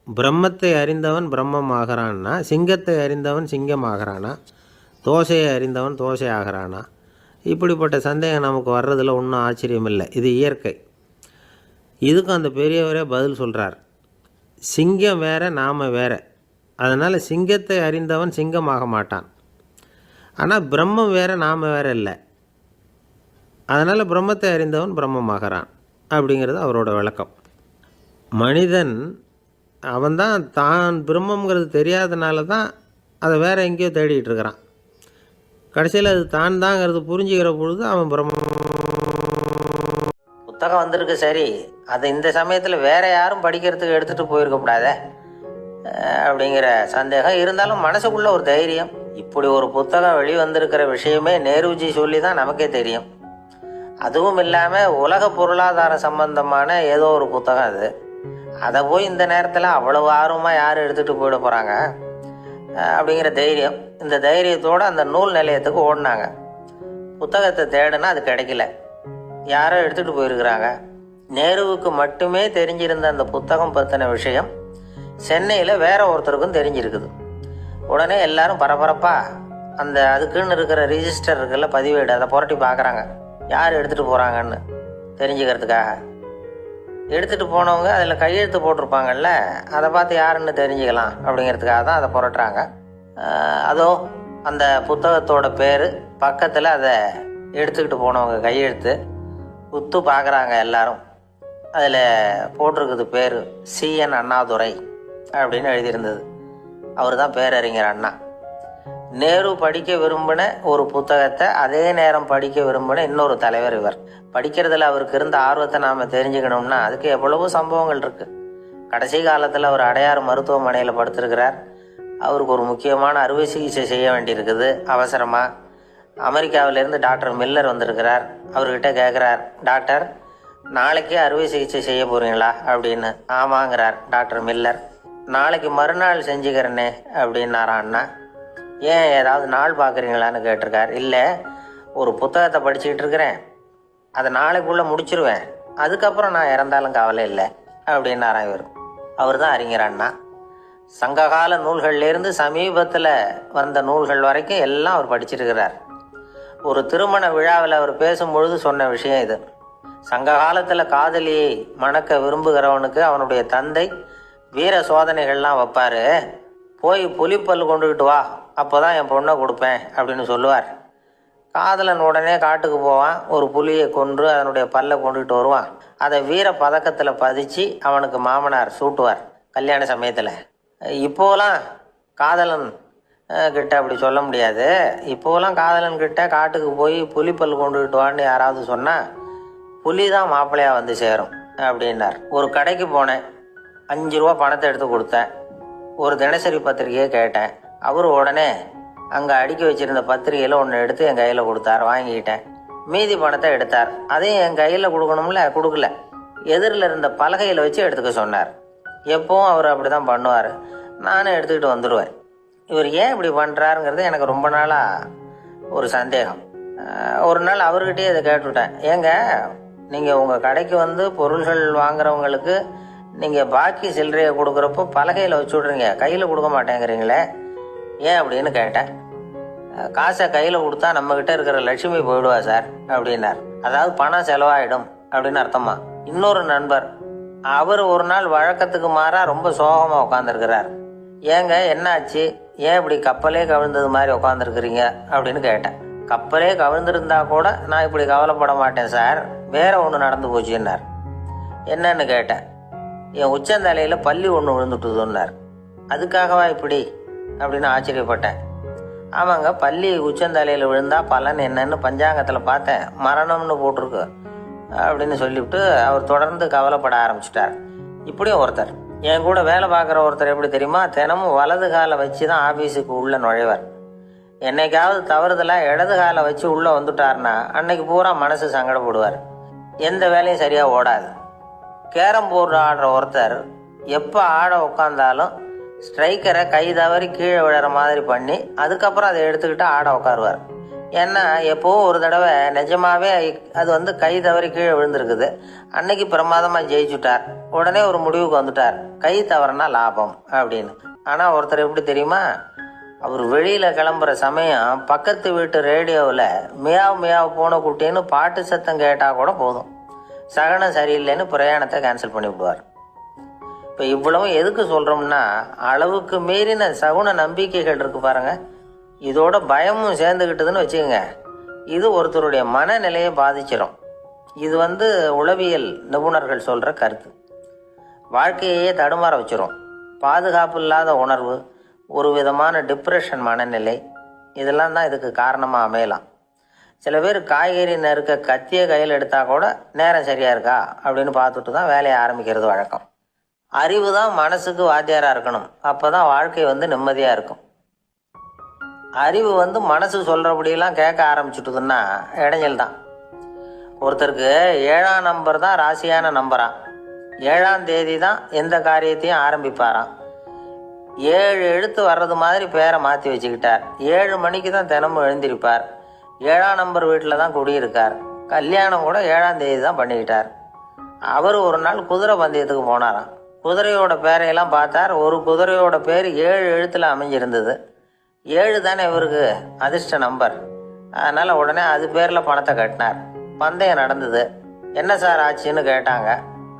பிரம்மத்தை அறிந்தவன் பிரம்மமாகிறான்னா, சிங்கத்தை அறிந்தவன் சிங்கமாகிறானா, தோசையை அறிந்தவன் தோசை ஆகிறானா? இப்படிப்பட்ட சந்தேகம் நமக்கு வர்றதில் ஒன்றும் ஆச்சரியம் இல்லை. இது இயற்கை. இதுக்கும் அந்த பெரியவரே பதில் சொல்கிறார். சிங்கம் வேற, நாம் வேற. அதனால் சிங்கத்தை அறிந்தவன் சிங்கமாக மாட்டான். ஆனால் பிரம்மம் வேற, நாம் வேற இல்லை. அதனால் பிரம்மத்தை அறிந்தவன் பிரம்மமாகிறான் அப்படிங்கிறது அவரோட விளக்கம். மனிதன் அவன்தான் தான் பிரம்மங்கிறது தெரியாதனால தான் அதை வேற எங்கேயோ தேடிட்டு இருக்கிறான். கடைசியில் அது தான் தாங்கிறது புரிஞ்சுக்கிற பொழுது அவன் பிரம்மம். புத்தகம் வந்திருக்கு சரி, அது இந்த சமயத்தில் வேற யாரும் படிக்கிறதுக்கு எடுத்துகிட்டு போயிருக்கக்கூடாதே அப்படிங்கிற சந்தேகம் இருந்தாலும் மனசுக்குள்ள ஒரு தைரியம். இப்படி ஒரு புத்தகம் வெளிவந்திருக்கிற விஷயமே நேருஜி சொல்லி தான் நமக்கே தெரியும். அதுவும் இல்லாமல் உலக பொருளாதார சம்பந்தமான ஏதோ ஒரு புத்தகம் அது. அதை போய் இந்த நேரத்தில் அவ்வளவு ஆர்வமாக யார் எடுத்துகிட்டு போயிட போகிறாங்க அப்படிங்கிற தைரியம். இந்த தைரியத்தோடு அந்த நூல் நிலையத்துக்கு ஓடினாங்க. புத்தகத்தை தேடுனா அது கிடைக்கல, யாரோ எடுத்துகிட்டு போயிருக்கிறாங்க. நேருவுக்கு மட்டுமே தெரிஞ்சிருந்த அந்த புத்தகம் பற்றின விஷயம் சென்னையில் வேற ஒருத்தருக்கும் தெரிஞ்சிருக்குது. உடனே எல்லாரும் பரபரப்பாக அந்த அதுக்குன்னு இருக்கிற ரிஜிஸ்டர் இருக்குல்ல, பதிவேடு, அதை புரட்டி பார்க்குறாங்க யார் எடுத்துகிட்டு போகிறாங்கன்னு தெரிஞ்சுக்கிறதுக்காக. எடுத்துகிட்டு போனவங்க அதில் கையெழுத்து போட்டிருப்பாங்கல்ல, அதை பார்த்து யாருன்னு தெரிஞ்சுக்கலாம் அப்படிங்கிறதுக்காக தான் அதை புரட்டுறாங்க. அதோ அந்த புத்தகத்தோட பேர் பக்கத்தில் அதை எடுத்துக்கிட்டு போனவங்க கையெழுத்து உத்து பார்க்குறாங்க எல்லாரும். அதில் போட்டிருக்குது பேர் CN அண்ணாதுரை அப்படின்னு எழுதியிருந்தது. அவர் தான் பேரறிஞர் அண்ணா. நேரு படிக்க விரும்பின ஒரு புத்தகத்தை அதே நேரம் படிக்க விரும்பின இன்னொரு தலைவர் இவர். படிக்கிறதுல அவருக்கு இருந்த ஆர்வத்தை நாம் தெரிஞ்சுக்கணும்னா அதுக்கு எவ்வளவோ சம்பவங்கள் இருக்குது. கடைசி காலத்தில் அவர் அடையாறு மருத்துவமனையில் படுத்திருக்கிறார். அவருக்கு ஒரு முக்கியமான அறுவை சிகிச்சை செய்ய வேண்டியிருக்குது அவசரமாக. அமெரிக்காவிலேருந்து டாக்டர் மில்லர் வந்திருக்கிறார். அவர்கிட்ட கேட்குறார், டாக்டர் நாளைக்கே அறுவை சிகிச்சை செய்ய போகிறீங்களா அப்படின்னு. ஆமாங்கிறார் டாக்டர் மில்லர். நாளைக்கு மறுநாள் செஞ்சுக்கிறேனே அப்படின்னாரான் அண்ணா. ஏன் ஏதாவது நாள் பார்க்குறீங்களான்னு கேட்டிருக்கார். இல்லை, ஒரு புத்தகத்தை படிச்சுக்கிட்டு இருக்கிறேன், அதை நாளைக்குள்ளே முடிச்சிருவேன், அதுக்கப்புறம் நான் இறந்தாலும் கவலை இல்லை அப்படின்னாரான் இவர். அவர் தான் அறிஞர் அண்ணா. சங்ககால நூல்கள்லேருந்து சமீபத்தில் வந்த நூல்கள் வரைக்கும் எல்லாம் அவர் படிச்சிருக்கிறார். ஒரு திருமண விழாவில் அவர் பேசும்பொழுது சொன்ன விஷயம் இது. சங்க காலத்தில் காதலியை மணக்க விரும்புகிறவனுக்கு அவனுடைய தந்தை வீர சோதனைகள்லாம் வைப்பார். போய் புலிப்பல் கொண்டுக்கிட்டு வா, அப்போ தான் என் பொண்ணை கொடுப்பேன் அப்படின்னு சொல்லுவார். காதலன் உடனே காட்டுக்கு போவான், ஒரு புலியை கொன்று அதனுடைய பல்லை கொண்டுகிட்டு வருவான். அதை வீர பதக்கத்தில் பதிச்சு அவனுக்கு மாமனார் சூட்டுவார் கல்யாண சமயத்தில். இப்போலாம் காதலன் கிட்ட அப்படி சொல்ல முடியாது. இப்போலாம் காதலன் கிட்ட காட்டுக்கு போய் புலிப்பல் கொண்டுகிட்டு வான்னு யாராவது சொன்னால் புலி தான் மாப்பிள்ளையாக வந்து சேரும் அப்படின்னார். ஒரு கடைக்கு போனேன், 5 ரூபா பணத்தை எடுத்து கொடுத்தேன். ஒரு தினசரி பத்திரிகையை கேட்டேன். அவர் உடனே அங்கே அடுக்கி வச்சுருந்த பத்திரிகையில் ஒன்று எடுத்து என் கையில் கொடுத்தார். வாங்கிக்கிட்டேன். மீதி பணத்தை எடுத்தார். அதையும் என் கையில் கொடுக்கணும்ல, கொடுக்கல. எதிரில் இருந்த பலகையில் வச்சு எடுத்துக்க சொன்னார். எப்பவும் அவர் அப்படி தான் பண்ணுவார். நானும் எடுத்துக்கிட்டு வந்துடுவேன். இவர் ஏன் இப்படி பண்ணுறாருங்கிறது எனக்கு ரொம்ப நாளாக ஒரு சந்தேகம். ஒரு நாள் அவர்கிட்டயே இதை கேட்டுவிட்டேன். ஏங்க, நீங்கள் உங்கள் கடைக்கு வந்து பொருள்கள் வாங்குறவங்களுக்கு நீங்கள் பாக்கி சில்லறையை கொடுக்குறப்போ பலகையில் வச்சு விட்றீங்க, கையில் கொடுக்க மாட்டேங்கிறீங்களே ஏன் அப்படின்னு கேட்டேன். காசை கையில் கொடுத்தா நம்மக்கிட்ட இருக்கிற லட்சுமி போயிடுவா சார் அப்படின்னார். அதாவது பணம் செலவாயிடும் அப்படின்னு அர்த்தமா. இன்னொரு நண்பர், அவர் ஒரு நாள் வழக்கத்துக்கு மாறா ரொம்ப சோகமாக உட்காந்துருக்கிறார். ஏங்க என்ன ஆச்சு, ஏன் இப்படி கப்பலே கவிழ்ந்தது மாதிரி உட்காந்துருக்குறீங்க அப்படின்னு கேட்டேன். கப்பலே கவிழ்ந்திருந்தா கூட நான் இப்படி கவலைப்பட மாட்டேன் சார், வேற ஒன்று நடந்து போச்சுன்னார். என்னன்னு கேட்டேன். என் உச்சந்தலையில் பள்ளி ஒன்று விழுந்துட்டுதுன்னார். அதுக்காகவா இப்படி அப்படின்னு ஆச்சரியப்பட்டேன். ஆமாங்க, பள்ளி உச்சந்தலையில் விழுந்தா பலன் என்னன்னு பஞ்சாங்கத்தில் பார்த்தேன், மரணம்னு போட்டிருக்கு அப்படின்னு சொல்லிவிட்டு அவர் தொடர்ந்து கவலைப்பட ஆரம்பிச்சிட்டார். இப்படியும் ஒருத்தர், என் கூட வேலை பார்க்குற ஒருத்தர் எப்படி தெரியுமா, தினமும் வலது காலை வச்சு தான் ஆஃபீஸுக்கு உள்ளே நுழைவார். என்னைக்காவது தவறுதலாக இடது காலை வச்சு உள்ளே வந்துட்டார்னா அன்னைக்கு பூரா மனசு சங்கடப்படுவார், எந்த வேலையும் சரியாக ஓடாது. கேரம் போர்டு ஆடுற ஒருத்தர் எப்போ ஆட உட்காந்தாலும் ஸ்ட்ரைக்கரை கை தவறி கீழே விழுற மாதிரி பண்ணி அதுக்கப்புறம் அதை எடுத்துக்கிட்டு ஆட உட்காருவார். ஏன்னா எப்போவும் ஒரு தடவை நிஜமாவே அது கை தவறி கீழே விழுந்திருக்குது, அன்னைக்கு பிரமாதமாக ஜெயிச்சுட்டார். உடனே ஒரு முடிவுக்கு வந்துட்டார், கை தவறுனா லாபம் அப்படின்னு. ஆனால் ஒருத்தர் எப்படி தெரியுமா, அவர் வெளியில் கிளம்புற சமயம் பக்கத்து வீட்டு ரேடியோவில் மியாவ் மியாவ் பூனை குட்டின்னு பாட்டு சத்தம் கேட்டால் கூட போதும், சகனம் சரியில்லைன்னு பிரயாணத்தை கேன்சல் பண்ணி விடுவார். இப்போ இவ்வளவு எதுக்கு சொல்கிறோம்னா, அளவுக்கு மீறின சகுன நம்பிக்கைகள் இருக்கு பாருங்க, இதோட பயமும் சேர்ந்துக்கிட்டதுன்னு வச்சுக்கோங்க, இது ஒருத்தருடைய மனநிலையை பாதிச்சிடும். இது உளவியல் நிபுணர்கள் சொல்கிற கருத்து. வாழ்க்கையே தடுமாற வச்சிரும். பாதுகாப்பு இல்லாத உணர்வு, ஒரு விதமான டிப்ரெஷன் மனநிலை, இதெல்லாம் தான் இதுக்கு காரணமாக அமையலாம். சில பேர் காய்கறி நறுக்க கத்தியை கையில் எடுத்தால் கூட நேரம் சரியாக இருக்கா அப்படின்னு பார்த்துட்டு தான் வேலையை ஆரம்பிக்கிறது வழக்கம். அறிவு தான் மனசுக்கு வாத்தியாராக இருக்கணும், அப்போ தான் வாழ்க்கை நிம்மதியாக இருக்கும். அறிவு மனசு சொல்கிறபடியெல்லாம் கேட்க ஆரம்பிச்சுட்டுதுன்னா இடைஞ்சல் தான். ஒருத்தருக்கு 7ஆம் நம்பர் தான் ராசியான நம்பரான், 7ஆம் தேதி தான் எந்த காரியத்தையும் ஆரம்பிப்பாராம். 7 எழுத்து வர்றது மாதிரி பேரை மாற்றி வச்சுக்கிட்டார். 7 மணிக்கு தான் தினமும் எழுந்திருப்பார். 7ஆம் நம்பர் வீட்டில் தான் குடியிருக்கார். கல்யாணம் கூட 7ஆம் தேதி தான் பண்ணிக்கிட்டார். அவர் ஒரு நாள் குதிரை பந்தயத்துக்கு போனாராம். குதிரையோட பேரையெல்லாம் பார்த்தார். ஒரு குதிரையோட பேர் 7 எழுத்தில் அமைஞ்சிருந்தது. 7 தானே இவருக்கு அதிர்ஷ்ட நம்பர். அதனால் உடனே அது பேரில் பணத்தை கட்டினார். பந்தயம் நடந்தது. என்ன சார் ஆச்சுன்னு கேட்டாங்க.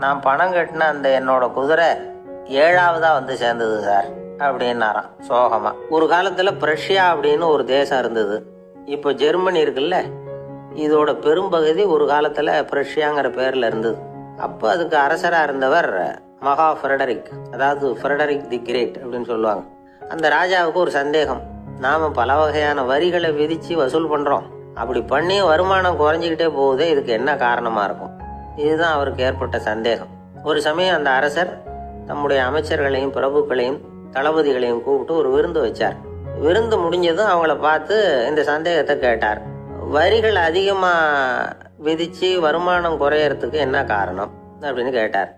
நான் பணம் கட்டின அந்த என்னோட குதிரை 7ஆவதாக சேர்ந்தது சார் அப்படின்னாராம் சோகமாக. ஒரு காலத்தில் பிரஷ்யா அப்படின்னு ஒரு தேசம் இருந்தது. இப்போ ஜெர்மனி இருக்குல்ல, இதோட பெரும்பகுதி ஒரு காலத்தில் பிரஷ்யாங்கிற பேரில் இருந்தது. அப்போ அதுக்கு அரசராக இருந்தவர் மகா ஃப்ரெடரிக், அதாவது ஃப்ரெடரிக் தி கிரேட் அப்படின்னு சொல்லுவாங்க. அந்த ராஜாவுக்கு ஒரு சந்தேகம், நாம் பல வகையான வரிகளை விதித்து வசூல் பண்ணுறோம், அப்படி பண்ணி வருமானம் குறைஞ்சிக்கிட்டே போகுதே, இதுக்கு என்ன காரணமாக இருக்கும்? இதுதான் அவருக்கு ஏற்பட்ட சந்தேகம். ஒரு சமயம் அந்த அரசர் தம்முடைய அமைச்சர்களையும் பிரபுக்களையும் தளபதிகளையும் கூப்பிட்டு ஒரு விருந்து வச்சார். விருந்து முடிஞ்சதும் அவங்கள பார்த்து இந்த சந்தேகத்தை கேட்டார். வரிகள் அதிகமாக விதித்து வருமானம் குறையறதுக்கு என்ன காரணம் அப்படின்னு கேட்டார்.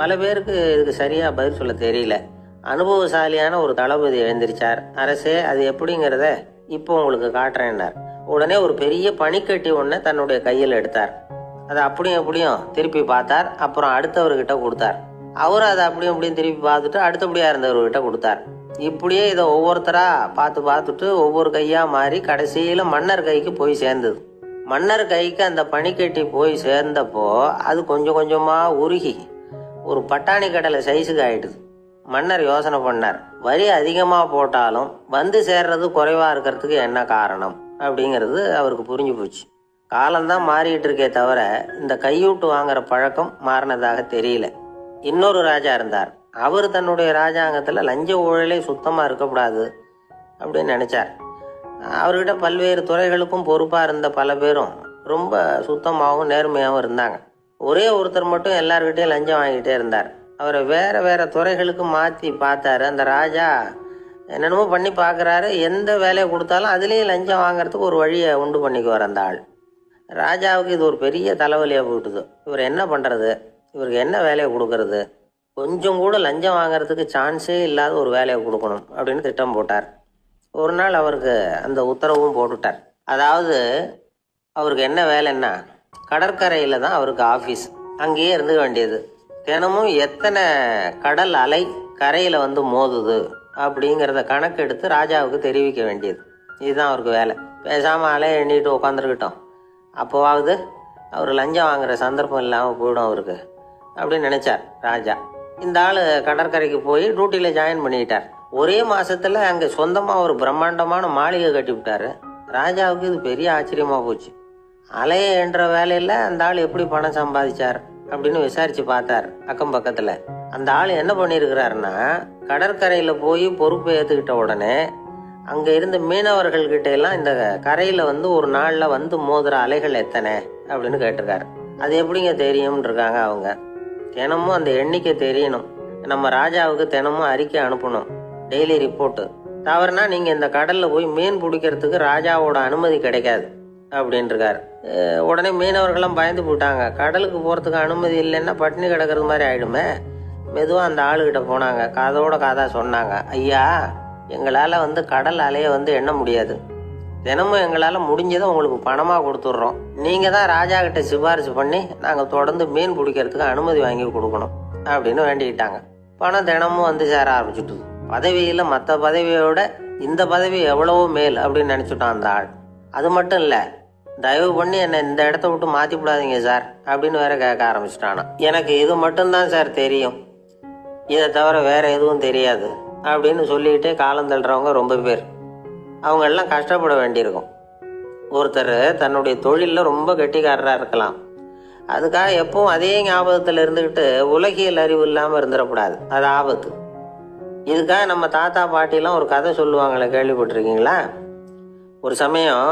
பல பேருக்கு இதுக்கு சரியாக பதில் சொல்ல தெரியல. அனுபவசாலியான ஒரு தளபதி எழுந்திருச்சார். அரசே, அது எப்படிங்கிறத இப்போ உங்களுக்கு காட்டுறேன்னார். உடனே ஒரு பெரிய பனிக்கட்டி ஒன்றை தன்னுடைய கையில் எடுத்தார். அதை அப்படியும் திருப்பி பார்த்தார். அப்புறம் அடுத்தவர்கிட்ட கொடுத்தார். அவரும் அதை அப்படியும் திருப்பி பார்த்துட்டு அடுத்தபடியாக இருந்தவர்கிட்ட கொடுத்தார். இப்படியே இதை ஒவ்வொருத்தராக பார்த்துட்டு ஒவ்வொரு கையாக மாறி கடைசியில் மன்னர் கைக்கு போய் சேர்ந்தது. மன்னர் கைக்கு அந்த பனிக்கட்டி போய் சேர்ந்தப்போ அது கொஞ்சம் கொஞ்சமாக உருகி ஒரு பட்டாணி கடலை சைஸுக்கு ஆயிடுது. மன்னர் யோசனை பண்ணார், வரி அதிகமாக போட்டாலும் சேர்றது குறைவாக இருக்கிறதுக்கு என்ன காரணம் அப்படிங்கிறது அவருக்கு புரிஞ்சு போச்சு. காலம்தான் மாறிட்டு இருக்கே தவிர இந்த கையூட்டு வாங்குற பழக்கம் மாறினதாக தெரியல. இன்னொரு ராஜா இருந்தார். அவர் தன்னுடைய ராஜாங்கத்தில் லஞ்ச ஊழலே சுத்தமாக இருக்கக்கூடாது அப்படின்னு நினச்சார். அவர்கிட்ட பல்வேறு துறைகளுக்கும் பொறுப்பாக இருந்த பல பேரும் ரொம்ப சுத்தமாகவும் நேர்மையாகவும் இருந்தாங்க. ஒரே ஒருத்தர் மட்டும் எல்லார்கிட்டையும் லஞ்சம் வாங்கிட்டே இருந்தார். அவரை வேற துறைகளுக்கு மாற்றி பார்த்தாரு. அந்த ராஜா என்னென்னமோ பண்ணி பார்க்குறாரு. எந்த வேலையை கொடுத்தாலும் அதுலேயும் லஞ்சம் வாங்குறதுக்கு ஒரு வழியை உண்டு பண்ணிக்குவார் அந்த ஆள். ராஜாவுக்கு இது ஒரு பெரிய தலைவலியாக போயிட்டுது. இவர் என்ன பண்ணுறது, இவருக்கு என்ன வேலையை கொடுக்கறது, கொஞ்சம் கூட லஞ்சம் வாங்கிறதுக்கு சான்ஸே இல்லாத ஒரு வேலையை கொடுக்கணும் அப்படின்னு திட்டம் போட்டார். ஒரு நாள் அவருக்கு அந்த உத்தரவும் போட்டுட்டார். அதாவது அவருக்கு என்ன வேலைன்னா, கடற்கரையில் தான் அவருக்கு ஆஃபீஸ், அங்கேயே இருந்துக்க வேண்டியது. தினமும் எத்தனை கடல் அலை கரையில் வந்து மோதுது அப்படிங்கிறத கணக்கெடுத்து ராஜாவுக்கு தெரிவிக்க வேண்டியது. இதுதான் அவருக்கு வேலை. பேசாமல் அலையை எண்ணிட்டு உட்காந்துருக்கட்டும், அப்போவாவது அவர் லஞ்சம் வாங்குகிற சந்தர்ப்பம் இல்லாமல் போயிடும் அவருக்கு அப்படின்னு நினச்சார் ராஜா. இந்த ஆள் கடற்கரைக்கு போய் டியூட்டியில் ஜாயின் பண்ணிக்கிட்டார். ஒரே மாதத்தில் அங்கே சொந்தமாக ஒரு பிரம்மாண்டமான மாளிகை கட்டி விட்டார். ராஜாவுக்கு இது பெரிய ஆச்சரியமாக போச்சு. அலையை என்ற வேலையில் அந்த ஆள் எப்படி பணம் சம்பாதிச்சார் அப்படின்னு விசாரித்து பார்த்தார் அக்கம் பக்கத்தில். அந்த ஆள் என்ன பண்ணியிருக்கிறாருன்னா, கடற்கரையில் போய் பொறுப்பை ஏற்றுக்கிட்ட உடனே அங்கே இருந்த மீனவர்கள்கிட்ட எல்லாம் இந்த கரையில் வந்து ஒரு நாளில் வந்து மோதுற அலைகள் எத்தனை அப்படின்னு கேட்டிருக்காரு. அது எப்படிங்க தெரியும்னு இருக்காங்க அவங்க. தினமும் அந்த எண்ணிக்கை தெரியணும். நம்ம ராஜாவுக்கு தினமும் அறிக்கை அனுப்பணும், டெய்லி ரிப்போர்ட்டு. தவறுனா நீங்கள் இந்த கடலில் போய் மீன் பிடிக்கிறதுக்கு ராஜாவோட அனுமதி கிடைக்காது அப்படின்ட்டுருக்காரு. உடனே மீனவர்கள்லாம் பயந்து போட்டாங்க. கடலுக்கு போகிறதுக்கு அனுமதி இல்லைன்னா பட்டினி கிடக்கிறது மாதிரி ஆகிடுமே. மெதுவாக அந்த ஆளுகிட்ட போனாங்க, காதோட காதாக சொன்னாங்க, ஐயா எங்களால் வந்து கடல் அலையை வந்து எண்ண முடியாது. தினமும் எங்களால் முடிஞ்சதை உங்களுக்கு பணமாக கொடுத்துட்றோம். நீங்கள் தான் ராஜா கிட்ட சிபாரிசு பண்ணி நாங்கள் தொடர்ந்து மீன் பிடிக்கிறதுக்கு அனுமதி வாங்கி கொடுக்கணும் அப்படின்னு வேண்டிக்கிட்டாங்க. பணம் தினமும் வந்து சேர ஆரம்பிச்சுட்டுது. பதவியில் மற்ற பதவியோட இந்த பதவி எவ்வளவோ மேல் அப்படின்னு நினச்சிட்டான் அந்த ஆள். அது மட்டும் இல்லை, தயவு பண்ணி என்னை இந்த இடத்த விட்டு மாற்றி விடாதீங்க சார் அப்படின்னு வேற கேட்க ஆரம்பிச்சிட்டானா. எனக்கு இது மட்டும்தான் சார் தெரியும், இதை தவிர வேற எதுவும் தெரியாது அப்படின்னு சொல்லிக்கிட்டே காலம் தள்ளுறவங்க ரொம்ப பேர். அவங்க எல்லாம் கஷ்டப்பட வேண்டியிருக்கும். ஒருத்தர் தன்னுடைய தொழிலில் ரொம்ப கெட்டிக்காரராக இருக்கலாம். அதுக்காக எப்பவும் அதே ஞாபகத்தில் இருந்துக்கிட்டு உலகியல் அறிவு இல்லாமல் இருந்துடக்கூடாது, அது ஆபத்து. இதுக்காக நம்ம தாத்தா பாட்டிலாம் ஒரு கதை சொல்லுவாங்களே, கேள்விப்பட்டிருக்கீங்களா? ஒரு சமயம்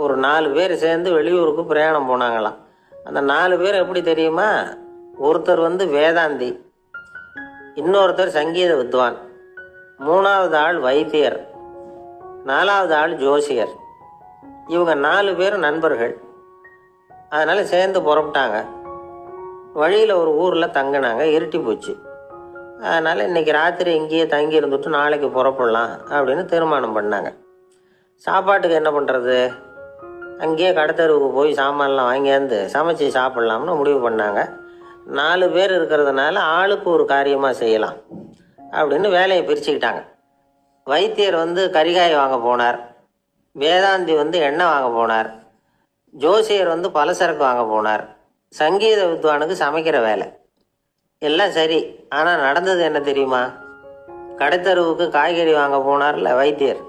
ஒரு 4 பேர் சேர்ந்து வெளியூருக்கு பிரயாணம் போனாங்களாம். அந்த 4 பேர் எப்படி தெரியுமா? ஒருத்தர் வந்து வேதாந்தி, இன்னொருத்தர் சங்கீத வித்வான், 3வது ஆள் வைத்தியர், 4வது ஆள் ஜோசியர். இவங்க 4 பேரும் நண்பர்கள். அதனால் சேர்ந்து புறப்பட்டாங்க. வழியில் ஒரு ஊரில் தங்கினாங்க. இருட்டி போச்சு. அதனால் இன்றைக்கி ராத்திரி இங்கேயே தங்கி இருந்துட்டு நாளைக்கு புறப்படலாம் அப்படின்னு தீர்மானம் பண்ணாங்க. சாப்பாட்டுக்கு என்ன பண்ணுறது? அங்கேயே கடத்தெருவுக்கு போய் சாமான்லாம் வாங்கியாந்து சமைச்சி சாப்பிட்லாம்னு முடிவு பண்ணாங்க. 4 பேர் இருக்கிறதுனால ஆளுக்கு ஒரு காரியமாக செய்யலாம் அப்படின்னு வேலையை பிரிச்சுக்கிட்டாங்க. வைத்தியர் வந்து கரிகாய் வாங்க போனார், வேதாந்தி வந்து எண்ணெய் வாங்க போனார், ஜோசியர் வந்து பலசரக்கு வாங்க போனார், சங்கீத வித்வானுக்கு சமைக்கிற வேலை. எல்லாம் சரி, ஆனால் நடந்தது என்ன தெரியுமா? கடைத்தெருவுக்கு காய்கறி வாங்க போனார்ல வைத்தியர்,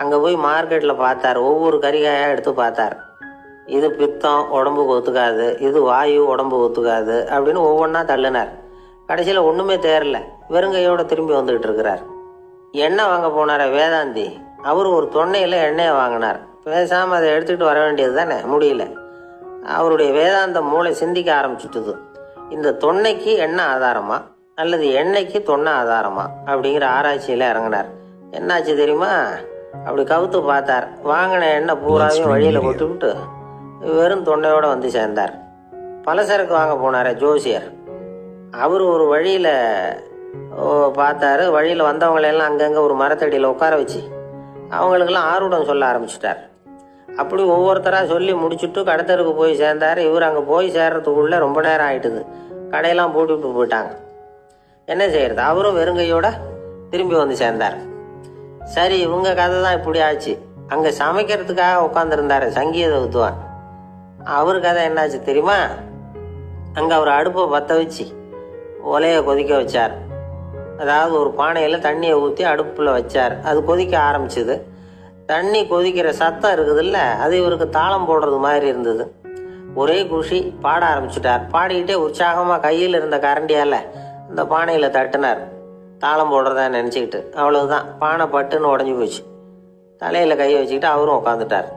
அங்கே போய் மார்க்கெட்டில் பார்த்தார். ஒவ்வொரு கரிகாயாக எடுத்து பார்த்தார். இது பித்தம், உடம்புக்கு ஒத்துக்காது, இது வாயு, உடம்புக்கு ஒத்துக்காது அப்படின்னு ஒவ்வொன்றா தள்ளினார். கடைசியில் ஒன்றுமே தேரல, வெறுங்கையோடு திரும்பி வந்துக்கிட்டு இருக்கிறார். எண்ணெய் வாங்க போனார வேதாந்தி, அவர் ஒரு தொன்னையில் எண்ணெயை வாங்கினார். பேசாமல் அதை எடுத்துக்கிட்டு வர வேண்டியது தானே, முடியல. அவருடைய வேதாந்த மூளை சிந்திக்க ஆரம்பிச்சுட்டுது. இந்த தொன்னைக்கு எண்ணெய் ஆதாரமா அல்லது எண்ணெய்க்கு தொன்னை ஆதாரமா அப்படிங்கிற ஆராய்ச்சியில் இறங்கினார். என்னாச்சு தெரியுமா? அப்படி கவுத்து பார்த்தார். வாங்கின எண்ணெய் பூராவையும் வழியில் கொட்டுவிட்டு வெறும் தொண்டையோடு வந்து சேர்ந்தார். பலசரக்கு வாங்க போனார் ஜோசியர். அவர் ஒரு வழியில் பார்த்தாரு. வழியில் வந்தவங்களெல்லாம் அங்கங்கே ஒரு மரத்தடியில் உட்கார வச்சு அவங்களுக்கெல்லாம் ஆர்வம் சொல்ல ஆரம்பிச்சிட்டார். அப்படி ஒவ்வொருத்தராக சொல்லி முடிச்சுட்டு கடத்தருக்கு போய் சேர்ந்தார். இவர் அங்கே போய் சேர்றதுக்குள்ளே ரொம்ப நேரம் ஆகிட்டுது. கடையெல்லாம் பூட்டிவிட்டு போயிட்டாங்க. என்ன செய்யறது? அவரும் வெறுங்கையோட திரும்பி வந்து சேர்ந்தார். சரி, இவங்க கதை தான் இப்படி ஆச்சு. அங்கே சமைக்கிறதுக்காக உட்காந்துருந்தார் சங்கீத வித்வான். அவர் கதை என்னாச்சு தெரியுமா? அங்கே அவர் அடுப்பை பற்ற வச்சு ஒலையை கொதிக்க வச்சார். அதாவது ஒரு பானையில் தண்ணியை ஊற்றி அடுப்பில் வச்சார். அது கொதிக்க ஆரம்பிச்சுது. தண்ணி கொதிக்கிற சத்தம் இருக்குதுல்ல, அது இவருக்கு தாளம் போடுறது மாதிரி இருந்தது. ஒரே குஷி, பாட ஆரம்பிச்சுட்டார். பாடிக்கிட்டே உற்சாகமாக கையில் இருந்த கரண்டியால் அந்த பானையில் தட்டினார், தாளம் போடுறதா நினச்சிக்கிட்டு. அவ்வளவுதான், பானை பட்டுன்னு உடஞ்சி போச்சு. தலையில் கை வச்சுக்கிட்டு அவரும் உட்காந்துட்டார்.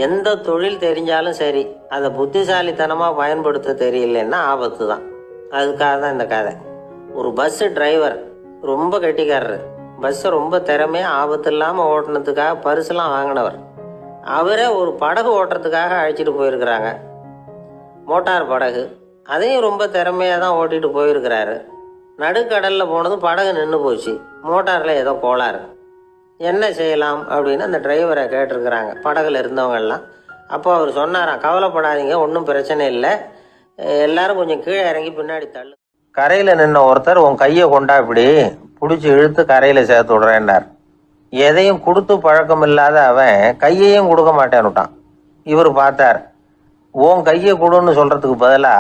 எந்த தொழில் தெரிஞ்சாலும் சரி, அதை புத்திசாலித்தனமாக பயன்படுத்த தெரியலன்னா ஆபத்து தான். அதுக்காக தான் இந்த கதை. ஒரு பஸ்ஸு டிரைவர் ரொம்ப கெட்டிக்காரரு. பஸ்ஸை ரொம்ப திறமையாக ஆபத்து இல்லாமல் ஓட்டினதுக்காக பரிசுலாம் வாங்கினவர். அவரே ஒரு படகு ஓட்டுறதுக்காக அழைச்சிட்டு போயிருக்கிறாங்க, மோட்டார் படகு. அதையும் ரொம்ப திறமையாக தான் ஓட்டிகிட்டு போயிருக்கிறாரு. நடுக்கடலில் போனதும் படகு நின்று போச்சு. மோட்டாரில் ஏதோ கோளாறு. என்ன செய்யலாம் அப்படின்னு அந்த டிரைவரை கேட்டிருக்கிறாங்க படகுல இருந்தவங்கெல்லாம். அப்போ அவர் சொன்னாராம், கவலைப்படாதீங்க, ஒன்றும் பிரச்சனை இல்லை, எல்லாரும் கொஞ்சம் கீழே இறங்கி பின்னாடி தள்ளு. கரையில நின்ன ஒருத்தர் உன் கையை கொண்டா இப்படி பிடிச்சி இழுத்து கரையில சேர்த்து விடுறேன்னார். எதையும் கொடுத்து பழக்கம் இல்லாத அவன் கையையும் கொடுக்க மாட்டேன்னுட்டான். இவர் பார்த்தார், உன் கையை கொடுன்னு சொல்றதுக்கு பதிலா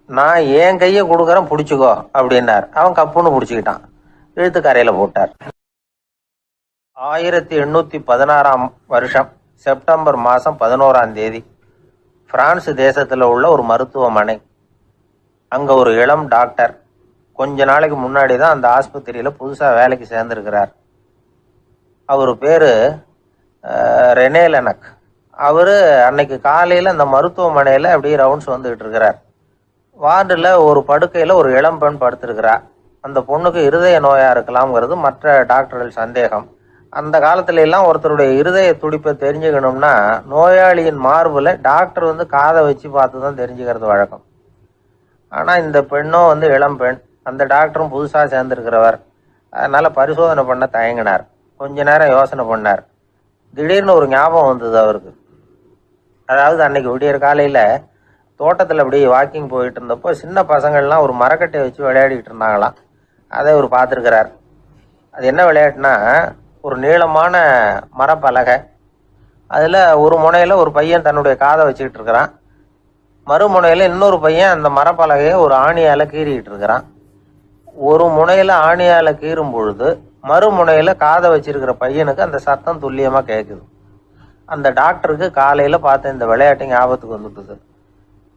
நான் என் கையை கொடுக்கறேன் பிடிச்சிக்கோ அப்படின்னார். அவன் கப்புன்னு பிடிச்சிக்கிட்டான், இழுத்து கரையில போட்டார். 1816 வருஷம் செப்டம்பர் மாதம் 11 பிரான்ஸ் தேசத்துல உள்ள ஒரு மருத்துவமனை. அங்க ஒரு இளம் டாக்டர் கொஞ்ச நாளைக்கு முன்னாடி தான் அந்த ஆஸ்பத்திரியில புதுசா வேலைக்கு சேர்ந்திருக்கிறார். அவரு பேரு ரெனே லெனக். அவரு அன்னைக்கு காலையில அந்த மருத்துவமனையில அப்படியே ரவுண்ட்ஸ் வந்துகிட்டு இருக்கிறார். வார்டுல ஒரு படுக்கையில ஒரு இளம் பெண் படுத்திருக்கிறா. அந்த பொண்ணுக்கு இருதய நோயா இருக்கலாம்ங்கிறது மற்ற டாக்டர்கள் சந்தேகம். அந்த காலத்துல எல்லாம் ஒருத்தருடைய இருதய துடிப்பை தெரிஞ்சுக்கணும்னா நோயாளியின் மார்புல டாக்டர் வந்து காதை வச்சு பார்த்து தான் தெரிஞ்சுக்கிறது வழக்கம். ஆனா இந்த பெண்ணும் வந்து இளம் பெண், அந்த டாக்டரும் புதுசா சேர்ந்திருக்கிறவர். அதனால பரிசோதனை பண்ண தயங்கினார். கொஞ்ச நேரம் யோசனை பண்ணார். திடீர்னு ஒரு ஞாபகம் வந்தது அவருக்கு. அதாவது அன்னைக்கு விடியற் காலையில தோட்டத்துல அப்படியே வாக்கிங் போயிட்டு இருந்தப்போ சின்ன பசங்கள்லாம் ஒரு மரக்கட்டையை வச்சு விளையாடிட்டு இருந்தாங்களாம். அதை அவர் பார்த்துருக்கிறார். அது என்ன விளையாட்டுனா, ஒரு நீளமான மரப்பலகை, அதுல ஒரு முனையில ஒரு பையன் தன்னுடைய காதை வச்சுக்கிட்டு இருக்கிறான், மறுமுனையில இன்னொரு பையன் அந்த மரப்பலகையை ஒரு ஆணியால கீறிக்கிட்டு இருக்கிறான். ஒரு முனையில ஆணியால கீறும் பொழுது மறுமுனையில காதை வச்சிருக்கிற பையனுக்கு அந்த சத்தம் துல்லியமா கேட்குது. அந்த டாக்டருக்கு காலையில பார்த்த இந்த விளையாட்டு ஞாபகத்துக்கு வந்துட்டுது.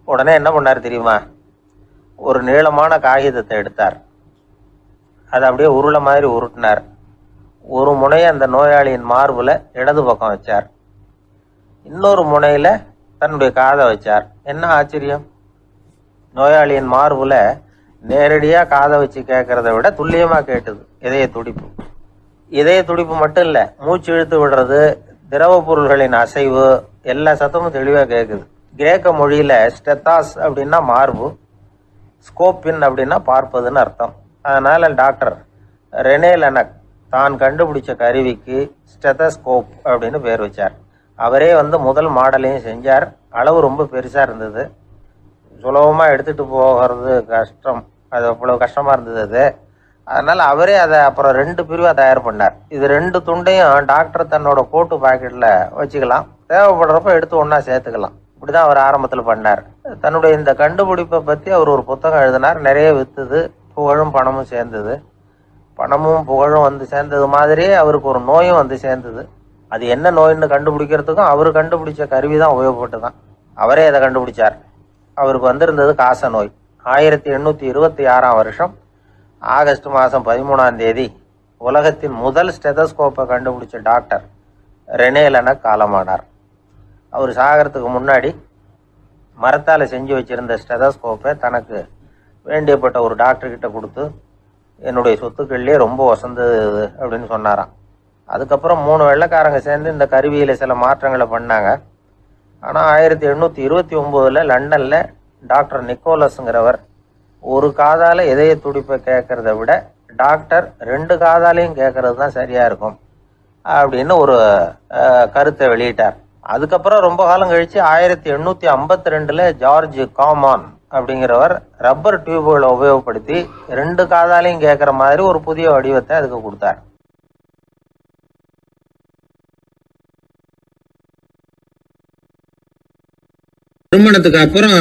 உடனே என்ன பண்ணார் தெரியுமா? ஒரு நீளமான காகிதத்தை எடுத்தார். அதை அப்படியே உருளை மாதிரி உருட்டினார். ஒரு முனையை அந்த நோயாளியின் மார்புல இடது பக்கம் வச்சார், இன்னொரு முனையில தன்னுடைய காதை வச்சார். என்ன ஆச்சரியம்! நோயாளியின் மார்புல நேரடியா காதை வச்சு கேட்கறத விட துல்லியமா கேட்டது இதய துடிப்பு. இதய துடிப்பு மட்டும் இல்ல, மூச்சு இழுத்து விடுறது, திரவ பொருள்களின் அசைவு, எல்லா சத்தமும் தெளிவா கேட்குது. கிரேக்க மொழியில ஸ்டெத்தாஸ் அப்படின்னா மார்பு, ஸ்கோப்பின் அப்படின்னா பார்ப்பதுன்னு அர்த்தம். அதனால டாக்டர் ரெனே லெனக் தான் கண்டுபிடிச்ச கருவிக்கு ஸ்டெதஸ்கோப் அப்படின்னு பேர் வச்சார். அவரே வந்து முதல் மாடலையும் செஞ்சார். அளவு ரொம்ப பெருசா இருந்தது, சுலபமா எடுத்துட்டு போகிறது கஷ்டம், அது அவ்வளவு கஷ்டமா இருந்தது அது. அதனால அவரே அதை அப்புறம் 2 பிரிவா தயார் பண்ணார். இது 2 துண்டையும் டாக்டர் தன்னோட கோட்டு பாக்கெட்ல வச்சுக்கலாம், தேவைப்படுறப்ப எடுத்து ஒன்னா சேர்த்துக்கலாம். இப்படிதான் அவர் ஆரம்பத்துல பண்ணார். தன்னுடைய இந்த கண்டுபிடிப்பை பத்தி அவர் ஒரு புத்தகம் எழுதினார். நிறைய வித்துது, புகழும் பணமும் சேர்ந்தது. பணமும் புகழும் வந்து சேர்ந்தது மாதிரியே அவருக்கு ஒரு நோயும் வந்து சேர்ந்தது. அது என்ன நோயின்னு கண்டுபிடிக்கிறதுக்கும் அவர் கண்டுபிடிச்ச கருவி தான் உபயோகப்பட்டுதான். அவரே அதை கண்டுபிடிச்சார். அவருக்கு வந்திருந்தது காச நோய். 1826 வருஷம் ஆகஸ்ட் மாதம் 13 உலகத்தின் முதல் ஸ்டெதஸ்கோப்பை கண்டுபிடிச்ச டாக்டர் ரெனே லெனக் காலமானார். அவர் சாகிறதுக்கு முன்னாடி மரத்தால செஞ்சு வச்சிருந்த ஸ்டெதஸ்கோப்பை தனக்கு வேண்டியப்பட்ட ஒரு டாக்டர் கிட்ட கொடுத்து, என்னுடைய சொத்துக்கள்லேயே ரொம்ப வசந்தது அப்படின்னு சொன்னாராம். அதுக்கப்புறம் 3 வெள்ளைக்காரங்க சேர்ந்து இந்த கருவியில சில மாற்றங்களை பண்ணாங்க. ஆனால் 1829 லண்டன்ல டாக்டர் நிக்கோலஸ்ங்கிறவர் ஒரு காதால இதய துடிப்பை கேட்கறத விட டாக்டர் 2 காதாலையும் கேட்கறது தான் சரியா இருக்கும் அப்படின்னு ஒரு கருத்தை வெளியிட்டார். அதுக்கப்புறம் ரொம்ப காலம் கழிச்சு 1852 ஜார்ஜ் காமான் அப்படிங்கிறவர் ரப்பர் டியூப்களை உபயோகப்படுத்தி 2 காதாலையும் கேட்கற மாதிரி ஒரு புதிய வடிவத்தை அதுக்கு கொடுத்தார். திருமணத்துக்கு அப்புறம்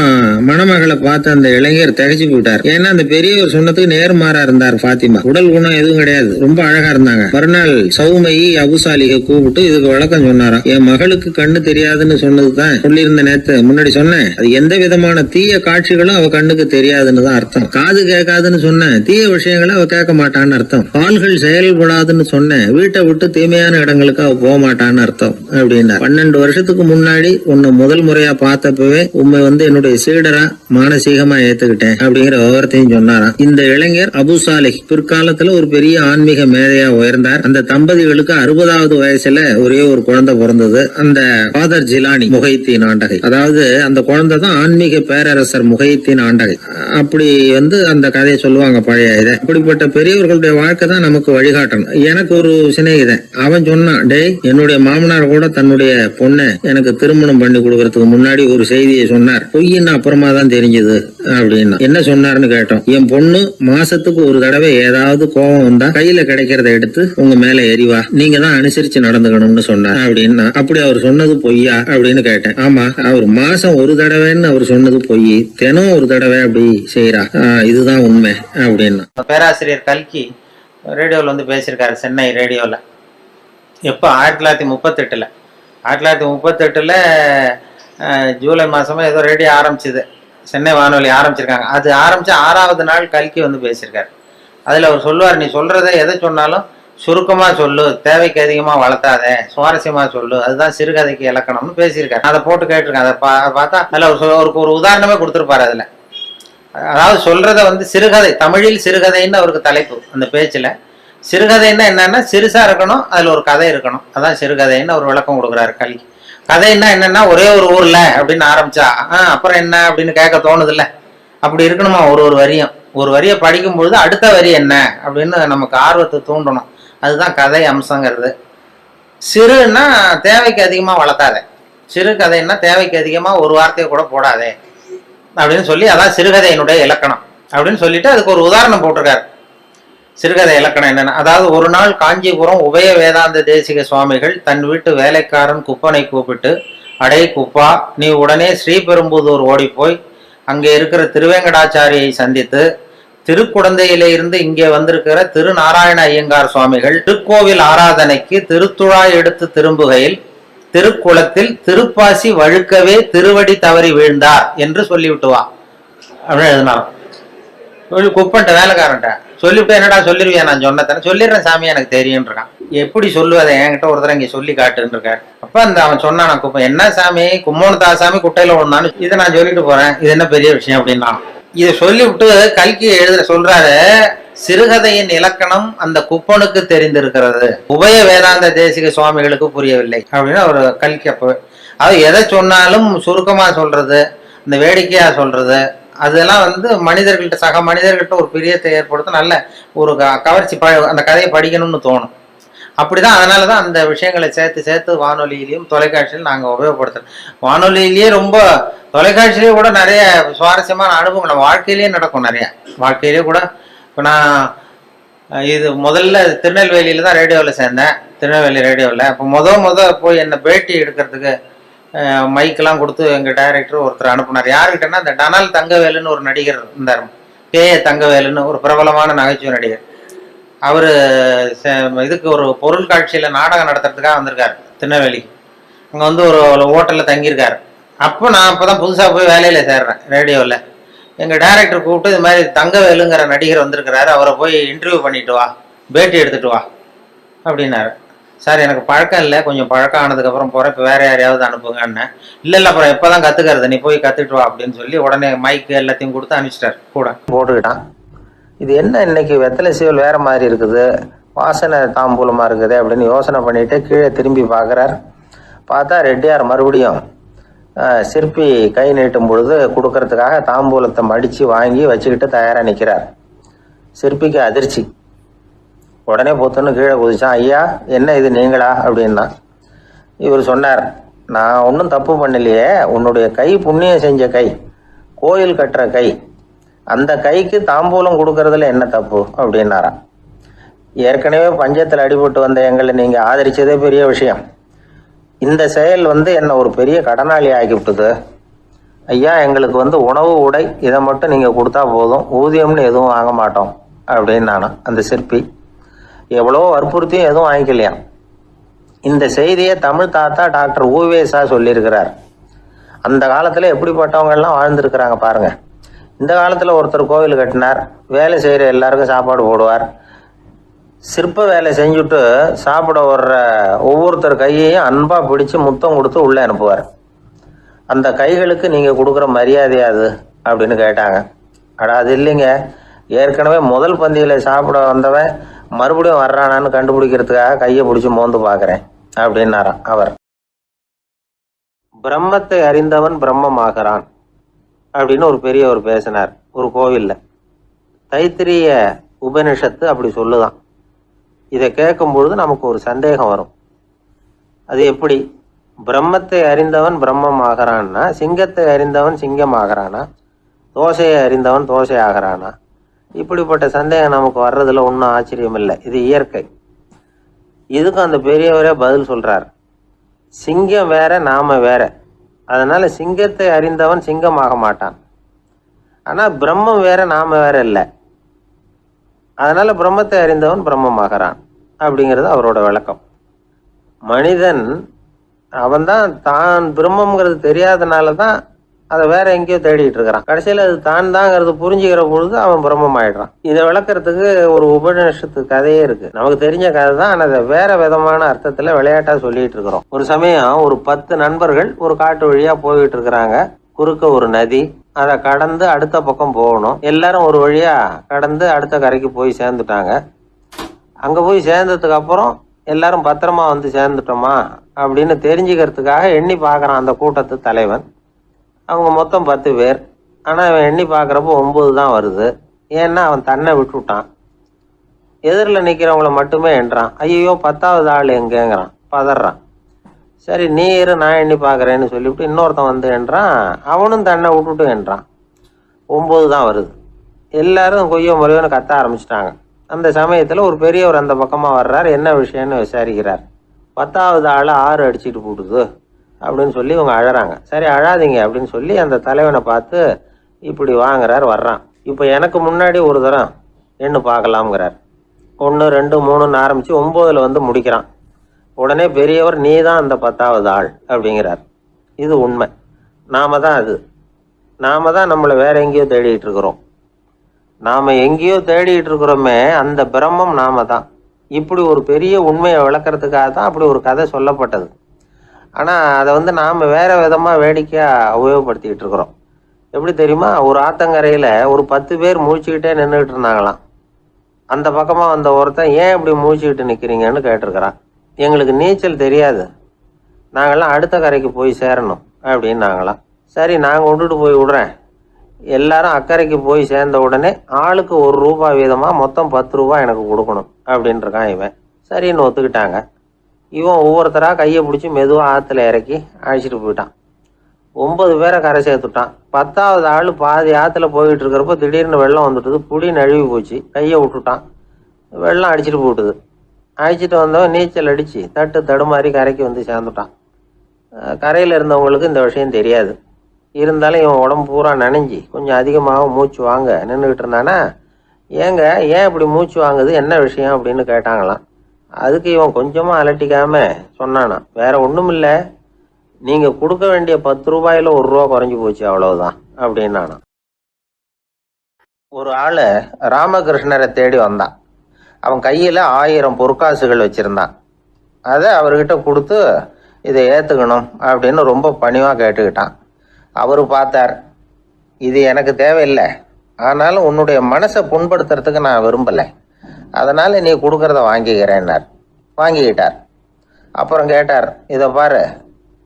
மணமகளை பார்த்த அந்த இளைஞர் திகைச்சு போயிட்டார். ஏன்னா அந்த பெரியவர் சொன்னதுக்கு நேர்மாறா இருந்தார் பாத்திமா. உடல் குணம் எதுவும் கிடையாது, ரொம்ப அழகா இருந்தாங்க. மறுநாள் சௌமையை அபுசாலிக கூப்பிட்டு இதுக்கு விளக்கம் சொன்னாராம். என் மகளுக்கு கண்ணு தெரியாதுன்னு சொன்னதுதான் சொல்லியிருந்த நேத்து முன்னாடி சொன்னேன். அது எந்த விதமான தீய காட்சிகளும் அவ கண்ணுக்கு தெரியாதுன்னு தான் அர்த்தம். காது கேட்காதுன்னு சொன்னேன், தீய விஷயங்களை அவ கேட்க மாட்டான்னு அர்த்தம். கால்கள் செயல்படாதுன்னு சொன்னேன், வீட்டை விட்டு தீமையான இடங்களுக்கு அவ போக மாட்டான்னு அர்த்தம் அப்படின்னா. 12 வருஷத்துக்கு முன்னாடி உன்னை முதல் முறையா பார்த்தப்பவே உண்மை வந்து என்னுடைய சீடரா மானசீகமா ஏத்துக்கிட்டேன் அப்படிங்கிற விவரத்தையும் சொன்னாராம். இந்த இளைஞர் அபுசாலிஹ் பிற்காலத்துல ஒரு பெரிய ஆன்மீக மேதையா உயர்ந்தார். அந்த தம்பதிகளுக்கு 60வது வயசுல ஒரே ஒரு குழந்தை பிறந்தது. அந்த ஃபாதர் ஜிலானி முஹைத்தீன் ஆண்டகை, அதாவது அந்த குழந்தை தான் ஆன்மீக பேரரசர் முஹைத்தீன் ஆண்டகை. அப்படி வந்து அந்த கதையை சொல்லுவாங்க பழைய இதை. அப்படிப்பட்ட பெரியவர்களுடைய வாழ்க்கை தான் நமக்கு வழிகாட்டணும். எனக்கு ஒரு சிநேகிதன், அவன் சொன்னான், டேய் என்னுடைய மாமனார் கூட தன்னுடைய பொண்ணை எனக்கு திருமணம் பண்ணி கொடுக்கறதுக்கு முன்னாடி ஒரு செய்தி செய்தியை சொன்னார். பொய்ன்னு அப்புறமா தான் தெரிஞ்சது அப்படின்னா. என்ன சொன்னார்னு கேட்டோம். என் பொண்ணு மாசத்துக்கு ஒரு தடவை ஏதாவது கோபம் வந்தா கையில கிடைக்கிறத எடுத்து உங்க மேல எரிவா, நீங்க தான் அனுசரிச்சு நடந்துக்கணும்னு சொன்னார் அப்படின்னா. அப்படி அவர் சொன்னது பொய்யா அப்படின்னு கேட்டேன். ஆமா, அவர் மாசம் ஒரு தடவைன்னு அவர் சொன்னது பொய், தினம் ஒரு தடவை அப்படி செய்யறா, இதுதான் உண்மை அப்படின்னா. பேராசிரியர் கல்கி ரேடியோவில் வந்து பேசியிருக்காரு, சென்னை ரேடியோவில். எப்போ 1938. 1938 ஜூலை மாதமா ஏதோ ரேடியோ ஆரம்பிச்சுது, சென்னை வானொலி ஆரம்பிச்சிருக்காங்க. அது ஆரம்பித்து 6வது நாள் கல்கி வந்து பேசியிருக்காரு. அதில் அவர் சொல்லுவார், நீ சொல்கிறத எதை சொன்னாலும் சுருக்கமாக சொல்லு, தேவைக்கு அதிகமாக வளர்த்தாத, சுவாரஸ்யமாக சொல்லு, அதுதான் சிறுகதைக்கு இலக்கணம்னு பேசியிருக்காரு. அதை போட்டு கேட்டிருக்கேன். அதை பார்த்தா அதில் அவருக்கு ஒரு உதாரணமே கொடுத்துருப்பாரு. அதில் அதாவது சொல்கிறத வந்து சிறுகதை, தமிழில் சிறுகதைன்னு அவருக்கு தலைப்பு அந்த பேச்சில். சிறுகதைன்னா என்னன்னா சிறுசா இருக்கணும், அதுல ஒரு கதை இருக்கணும், அதான் சிறுகதைன்னு அவர் விளக்கம் கொடுக்குறாரு கல்கி. கதைன்னா என்னன்னா ஒரே ஒரு ஊர்ல அப்படின்னு ஆரம்பிச்சா அப்புறம் என்ன அப்படின்னு கேட்க தோணுது இல்ல, அப்படி இருக்கணுமா. ஒரு வரியை படிக்கும் பொழுது அடுத்த வரி என்ன அப்படின்னு நமக்கு ஆர்வத்தை தூண்டணும், அதுதான் கதை அம்சங்கிறது. சிறுன்னா தேவைக்கு அதிகமா வளர்த்தாத, சிறு கதைன்னா தேவைக்கு அதிகமா ஒரு வார்த்தையை கூட போடாதே அப்படின்னு சொல்லி, அதான் சிறுகதையினுடைய இலக்கணம் அப்படின்னு சொல்லிட்டு அதுக்கு ஒரு உதாரணம் போட்டிருக்காரு. சிறுகதை இலக்கணம் என்னன்னா, அதாவது ஒரு நாள் காஞ்சிபுரம் உபய வேதாந்த தேசிக சுவாமிகள் தன் வீட்டு வேலைக்காரன் குப்பனை கூப்பிட்டு, அடே குப்பா, நீ உடனே ஸ்ரீபெரும்புதூர் ஓடிப்போய் அங்கே இருக்கிற திருவேங்கடாச்சாரியை சந்தித்து, திருக்குடந்தையில இருந்து இங்கே வந்திருக்கிற திருநாராயண ஐயங்கார் சுவாமிகள் திருக்கோவில் ஆராதனைக்கு திருத்துழாய் எடுத்து திரும்புகையில் திருக்குளத்தில் திருப்பாசி வழுக்கவே திருவடி தவறி வீழ்ந்தார் என்று சொல்லிவிட்டு வா அப்படின்னு எழுதினாலும். குப்பன்ட்ட வேலைக்காரன்ட்ட சொல்லிவிட்டு, என்னடா சொல்லிருவியா, நான் சொன்னதானே, சொல்லிடுறேன் சாமி எனக்கு தெரியும்னு இருக்கான். எப்படி சொல்லுவதை என்கிட்ட ஒரு தடவை இங்கே சொல்லி காட்டுன்னு இருக்காரு. அப்ப அந்த அவன் சொன்னான், நான் குப்பை என்ன சாமி, கும்மோனத்தா சாமி குட்டையில விழுந்தான்னு, இதை நான் சொல்லிட்டு போறேன், இது என்ன பெரிய விஷயம் அப்படின்னா. இதை சொல்லிவிட்டு கல்கி சொல்றாரு, சிறுகதையின் இலக்கணம் அந்த குப்பனுக்கு தெரிந்திருக்கிறது, உபய வேதாந்த தேசிக சுவாமிகளுக்கு புரியவில்லை அப்படின்னு அவர் கல்கி. அப்போ அது எதை சொன்னாலும் சுருக்கமா சொல்றது, இந்த வேடிக்கையா சொல்றது, அதெல்லாம் வந்து மனிதர்கள்ட்ட, சக மனிதர்கள்ட்ட ஒரு பிரியத்தை ஏற்படுத்தும், நல்ல ஒரு கவர்ச்சி, அந்த கதையை படிக்கணும்னு தோணும். அப்படிதான். அதனாலதான் அந்த விஷயங்களை சேர்த்து சேர்த்து வானொலியிலையும் தொலைக்காட்சியிலும் நாங்கள் உபயோகப்படுத்துறோம். வானொலியிலேயே ரொம்ப, தொலைக்காட்சியிலேயே கூட நிறைய சுவாரஸ்யமான அனுபவம் நம்ம வாழ்க்கையிலேயே நடக்கும். நிறைய வாழ்க்கையிலேயே கூட. இப்போ நான் இது முதல்ல திருநெல்வேலியில தான் ரேடியோவில் சேர்ந்தேன், திருநெல்வேலி ரேடியோவில். அப்போ முத போய் என்னை பேட்டி எடுக்கிறதுக்கு மைக்கெல்லாம் கொடுத்து எங்கள் டைரக்டர் ஒருத்தர் அனுப்புனார். யாருக்கிட்டன்னா, இந்த டனால் தங்கவேலுன்னு ஒரு நடிகர் இருந்தார், கே.ஏ. தங்கவேலுன்னு ஒரு பிரபலமான நகைச்சுவை நடிகர். அவர் இதுக்கு ஒரு பொருள் காட்சியில் நாடகம் நடத்துறதுக்காக வந்திருக்காரு திருநெல்வேலிக்கு. அங்கே வந்து ஒரு ஹோட்டலில் தங்கியிருக்காரு. அப்போ நான் அப்போ தான் புதுசாக போய் வேலையில் சேர்றேன் ரேடியோவில். எங்கள் டைரக்டர் கூப்பிட்டு, இது மாதிரி தங்கவேலுங்கிற நடிகர் வந்திருக்கிறாரு, அவரை போய் இன்டர்வியூ பண்ணிட்டு வா, பேட்டி எடுத்துட்டு வா அப்படின்னாரு. சார் எனக்கு பழக்கம் இல்லை, கொஞ்சம் பழக்கம் ஆனதுக்கப்புறம் போகிறேன், இப்போ வேறு யாரையாவது அனுப்புங்கன்னு. இல்லை அப்புறம் எப்போ தான் கற்றுக்கிறது, நீ போய் கற்றுட்டு வா அப்படின்னு சொல்லி உடனே மைக்கு எல்லாத்தையும் கொடுத்து அனுப்பிச்சிட்டார். கூட போட்டுக்கிட்டான். இது என்ன இன்னைக்கு வெத்தலை சீவல் வேற மாதிரி இருக்குது, வாசனை தாம்பூலமாக இருக்குது அப்படின்னு யோசனை பண்ணிட்டு கீழே திரும்பி பார்க்குறார். பார்த்தா ரெட்டியார் மறுபடியும் சிற்பி கை நீட்டும் பொழுது கொடுக்கறதுக்காக தாம்பூலத்தை மடித்து வாங்கி வச்சுக்கிட்டு தயாராக நிற்கிறார். சிற்பிக்கு அதிர்ச்சி. உடனே பொத்துன்னு கீழே குதிச்சான். ஐயா, என்ன இது நீங்களா அப்படின்னா. இவர் சொன்னார், நான் ஒன்றும் தப்பு பண்ணலையே, உன்னுடைய கை புண்ணியம் செஞ்ச கை, கோயில் கட்டுற கை, அந்த கைக்கு தாம்பூலம் கொடுக்கறதுல என்ன தப்பு அப்படின்னாராம். ஏற்கனவே பஞ்சத்தில் அடிபட்டு வந்த எங்களை நீங்கள் ஆதரிச்சதே பெரிய விஷயம். இந்த செயல் என்னை ஒரு பெரிய கடனாளி ஆகிவிட்டது. ஐயா, எங்களுக்கு உணவு உடை இதை மட்டும் நீங்கள் கொடுத்தா போதும், ஊதியம்னு எதுவும் வாங்க மாட்டோம் அப்படின்னு நானும். அந்த சிற்பி எவ்வளோ வற்புறுத்தியும் எதுவும் வாங்கிக்கலையாம். இந்த செய்தியை தமிழ் தாத்தா டாக்டர் ஊவேசா சொல்லியிருக்கிறார். அந்த காலத்தில் எப்படிப்பட்டவங்கெல்லாம் வாழ்ந்துருக்கிறாங்க பாருங்க. இந்த காலத்தில் ஒருத்தர் கோவில் கட்டினார், வேலை செய்கிற எல்லாருக்கும் சாப்பாடு போடுவார், சிற்ப வேலை செஞ்சுட்டு சாப்பிட வர்ற ஒவ்வொருத்தர் கையையும் அன்பாக பிடிச்சி முத்தம் கொடுத்து உள்ளே அனுப்புவார். அந்த கைகளுக்கு நீங்கள் கொடுக்குற மரியாதையாது அப்படின்னு கேட்டாங்க. அது இல்லைங்க, ஏற்கனவே முதல் பந்தியில் சாப்பிட வந்தவன் மறுபடியும் வர்றானான்னு கண்டுபிடிக்கிறதுக்காக கையை பிடிச்சி மோந்து பார்க்குறேன் அப்படின்னாராம் அவர். பிரம்மத்தை அறிந்தவன் பிரம்மமாகிறான் அப்படின்னு ஒரு பெரியவர் பேசினார் ஒரு கோவில்ல. தைத்திரிய உபனிஷத்து அப்படி சொல்லுதான். இதை கேட்கும் பொழுது நமக்கு ஒரு சந்தேகம் வரும். அது எப்படி? பிரம்மத்தை அறிந்தவன் பிரம்மம் ஆகிறான்னா, சிங்கத்தை அறிந்தவன் சிங்கம் ஆகிறானா, தோசையை அறிந்தவன் தோசை ஆகிறானா? இப்படிப்பட்ட சந்தேகம் நமக்கு வர்றதுல ஒன்றும் ஆச்சரியம் இல்லை. இது இயற்கை. இதுக்கும் அந்த பெரியவரே பதில் சொல்றார். சிங்கம் வேற, நாம வேற. அதனால சிங்கத்தை அறிந்தவன் சிங்கம் ஆக மாட்டான். ஆனா பிரம்மம் வேற, நாம வேற இல்லை. அதனால பிரம்மத்தை அறிந்தவன் பிரம்மம் ஆகிறான் அப்படிங்கிறது அவரோட விளக்கம். மனிதன் அவன்தான் தான் பிரம்மங்கிறது தெரியாதனால தான் அதை வேற எங்கேயோ தேடிட்டு இருக்கிறான். கடைசியில் அது தான் தாங்கிறது புரிஞ்சுக்கிற பொழுது அவன் பிரம்மம் ஆயிடுறான். இதை விளக்கறதுக்கு ஒரு உபநிஷத்து கதையே இருக்கு. நமக்கு தெரிஞ்ச கதை தான், ஆனால் அதை வேற விதமான அர்த்தத்துல விளையாட்டா சொல்லிட்டு இருக்கிறோம். ஒரு சமயம் ஒரு 10 நண்பர்கள் ஒரு காட்டு வழியா போயிட்டு இருக்கிறாங்க. குறுக்க ஒரு நதி, அதை கடந்து அடுத்த பக்கம் போகணும். எல்லாரும் ஒரு வழியா கடந்து அடுத்த கரைக்கு போய் சேர்ந்துட்டாங்க. அங்க போய் சேர்ந்ததுக்கு அப்புறம் எல்லாரும் பத்திரமா வந்து சேர்ந்துட்டோமா அப்படின்னு தெரிஞ்சுக்கிறதுக்காக எண்ணி பார்க்கறான் அந்த கூட்டத்து தலைவன். அவங்க மொத்தம் 10 பேர். ஆனா அவன் எண்ணி பார்க்கறப்போ 9 தான் வருது. ஏன்னா அவன் தன்னை விட்டுட்டான். எதிரில் நிக்கிறவங்கள மட்டுமே எண்றான். ஐயோ 10வது ஆள் எங்கேங்கிறான், பதறான். சரி நீ இரு, நான் எண்ணி பார்க்கறேன்னு சொல்லிவிட்டு இன்னொருத்தன் வந்து எண்றான். அவனும் தன்னை விட்டுட்டு எண்றான். 9 தான் வருது. எல்லாரும் கொய்யோ முறையோன்னு கத்த ஆரம்பிச்சிட்டாங்க. அந்த சமயத்துல ஒரு பெரியவர் அந்த பக்கமா வர்றாரு. என்ன விஷயம்னு விசாரிக்கிறார். 10வது ஆள் 6 அடிச்சுட்டு போட்டுது அப்படின்னு சொல்லி இவங்க அழறாங்க. சரி அழாதீங்க அப்படின்னு சொல்லி அந்த தலைவனை பார்த்து இப்படி வாங்குறார். வர்றான். இப்போ எனக்கு முன்னாடி ஒரு தரம் எண்ணு பார்க்கலாம்ங்கிறார். 1 2 3ன்னு ஆரம்பிச்சு 9ல் வந்து முடிக்கிறான். உடனே பெரியவர் நீ தான் அந்த 10வது ஆள் அப்படிங்கிறார். இது உண்மை. நாம தான் அது. நாம தான் நம்மளை வேற எங்கேயோ தேடிட்டு இருக்கிறோம். நாம எங்கேயோ தேடிட்டு இருக்கிறோமே, அந்த பிரம்மம் நாம தான். இப்படி ஒரு பெரிய உண்மையை விளக்கறதுக்காக தான் அப்படி ஒரு கதை சொல்லப்பட்டது. ஆனா அதை வந்து நாம வேற விதமா வேடிக்கையா உபயோகப்படுத்திக்கிட்டு இருக்கிறோம். எப்படி தெரியுமா? ஒரு ஆத்தங்கரையில ஒரு 10 பேர் முழிச்சுக்கிட்டே நின்றுட்டு இருந்தாங்களாம். அந்த பக்கமா வந்த ஒருத்தன் ஏன் இப்படி முழிச்சுக்கிட்டு நிக்கிறீங்கன்னு கேட்டிருக்கிறான். எங்களுக்கு நீச்சல் தெரியாது, நாங்கெல்லாம் அடுத்த கரைக்கு போய் சேரணும் அப்படின்னு நாங்களாம். சரி நான் கொண்டுட்டு போய் விடுறேன். எல்லாரும் அக்கறைக்கு போய் சேர்ந்த உடனே ஆளுக்கு 1 ரூபாய் வீதமா மொத்தம் 10 ரூபாய் எனக்கு கொடுக்கணும் அப்படின்னு இருக்கான் இவன். சரின்னு ஒத்துக்கிட்டாங்க. இவன் ஒவ்வொருத்தரா கையை பிடிச்சி மெதுவா ஆத்துல இறக்கி அழைச்சிட்டு போயிட்டான். 9 பேரை கரை சேர்த்துட்டான். 10வது ஆள் பாதி ஆத்துல போயிட்டு இருக்கிறப்ப திடீர்னு வெள்ளம் வந்துட்டுது. புடி நழுவி போச்சு. கையை விட்டுட்டான். வெள்ளம் அடிச்சுட்டு போட்டுது. அழைச்சிட்டு வந்தவன் நீச்சல் அடிச்சு தடுமாறி கரைக்கு வந்து சேர்ந்துட்டான். கரையில இருந்தவங்களுக்கு இந்த விஷயம் தெரியாது. இருந்தாலும் இவன் உடம்பு பூரா நனைஞ்சி கொஞ்சம் அதிகமாக மூச்சு வாங்க நின்றுக்கிட்டு இருந்தானா, ஏங்க ஏன் இப்படி மூச்சு வாங்குது, என்ன விஷயம் அப்படின்னு கேட்டாங்களாம். அதுக்கு இவன் கொஞ்சமா அலட்டிக்காம சொன்னானா, வேற ஒண்ணும் இல்லை, நீங்க கொடுக்க வேண்டிய 10 ரூபாயில 1 ரூபா குறைஞ்சி போச்சு, அவ்வளவுதான் அப்படின்னானா. ஒரு ஆளு ராமகிருஷ்ணரை தேடி வந்தான். அவன் கையில 1000 பொற்காசுகள் வச்சிருந்தான். அதை அவர்கிட்ட கொடுத்து இதை ஏத்துக்கணும் அப்படின்னு ரொம்ப பணிவா கேட்டுக்கிட்டான். அவரு பார்த்தார், இது எனக்கு தேவையில்லை, ஆனாலும் உன்னுடைய மனசை புண்படுத்துறதுக்கு நான் விரும்பலை, அதனால நீ கொடுக்கறத வாங்கிக்கிறேன்னார். வாங்கிக்கிட்டார். அப்புறம் கேட்டார், இதை பாரு,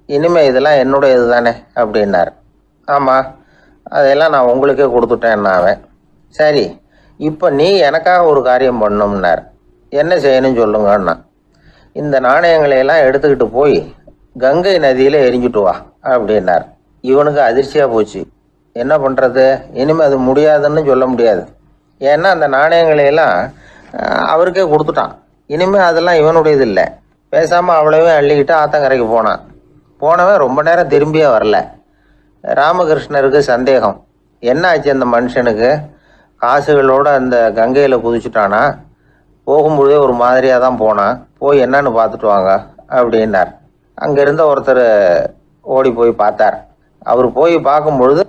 இனிமே இதெல்லாம் என்னுடைய இது தானே அப்படின்னார். ஆமாம், அதையெல்லாம் நான் உங்களுக்கே கொடுத்துட்டேன்னா அவன். சரி, இப்போ நீ எனக்காக ஒரு காரியம் பண்ணணும்னார். என்ன செய்யணும்னு சொல்லுங்கன்னா, இந்த நாணயங்களையெல்லாம் எடுத்துக்கிட்டு போய் கங்கை நதியில் எரிஞ்சுட்டு வா அப்படின்னார். இவனுக்கு அதிர்ச்சியாக போச்சு. என்ன பண்ணுறது, இனிமேல் அது முடியாதுன்னு சொல்ல முடியாது. ஏன்னா அந்த நாணயங்களையெல்லாம் அவருக்கே கொடுத்துட்டான். இனிமேல் அதெல்லாம் இவனுடையது இல்லை. பேசாமல் அவ்வளவே அள்ளிக்கிட்டு ஆத்தங்கரைக்கு போனான். போனவன் ரொம்ப நேரம் திரும்பியே வரல. ராமகிருஷ்ணருக்கு சந்தேகம், என்ன ஆச்சு அந்த மனுஷனுக்கு, காசுகளோடு அந்த கங்கையில் குதிச்சுட்டானா, போகும்பொழுதே ஒரு மாதிரியாக தான் போனான், போய் என்னன்னு பார்த்துட்டு வாங்க அப்படின்னார். அங்கே இருந்த ஒருத்தர் ஓடி போய் பார்த்தார். அவர் போய் பார்க்கும்பொழுது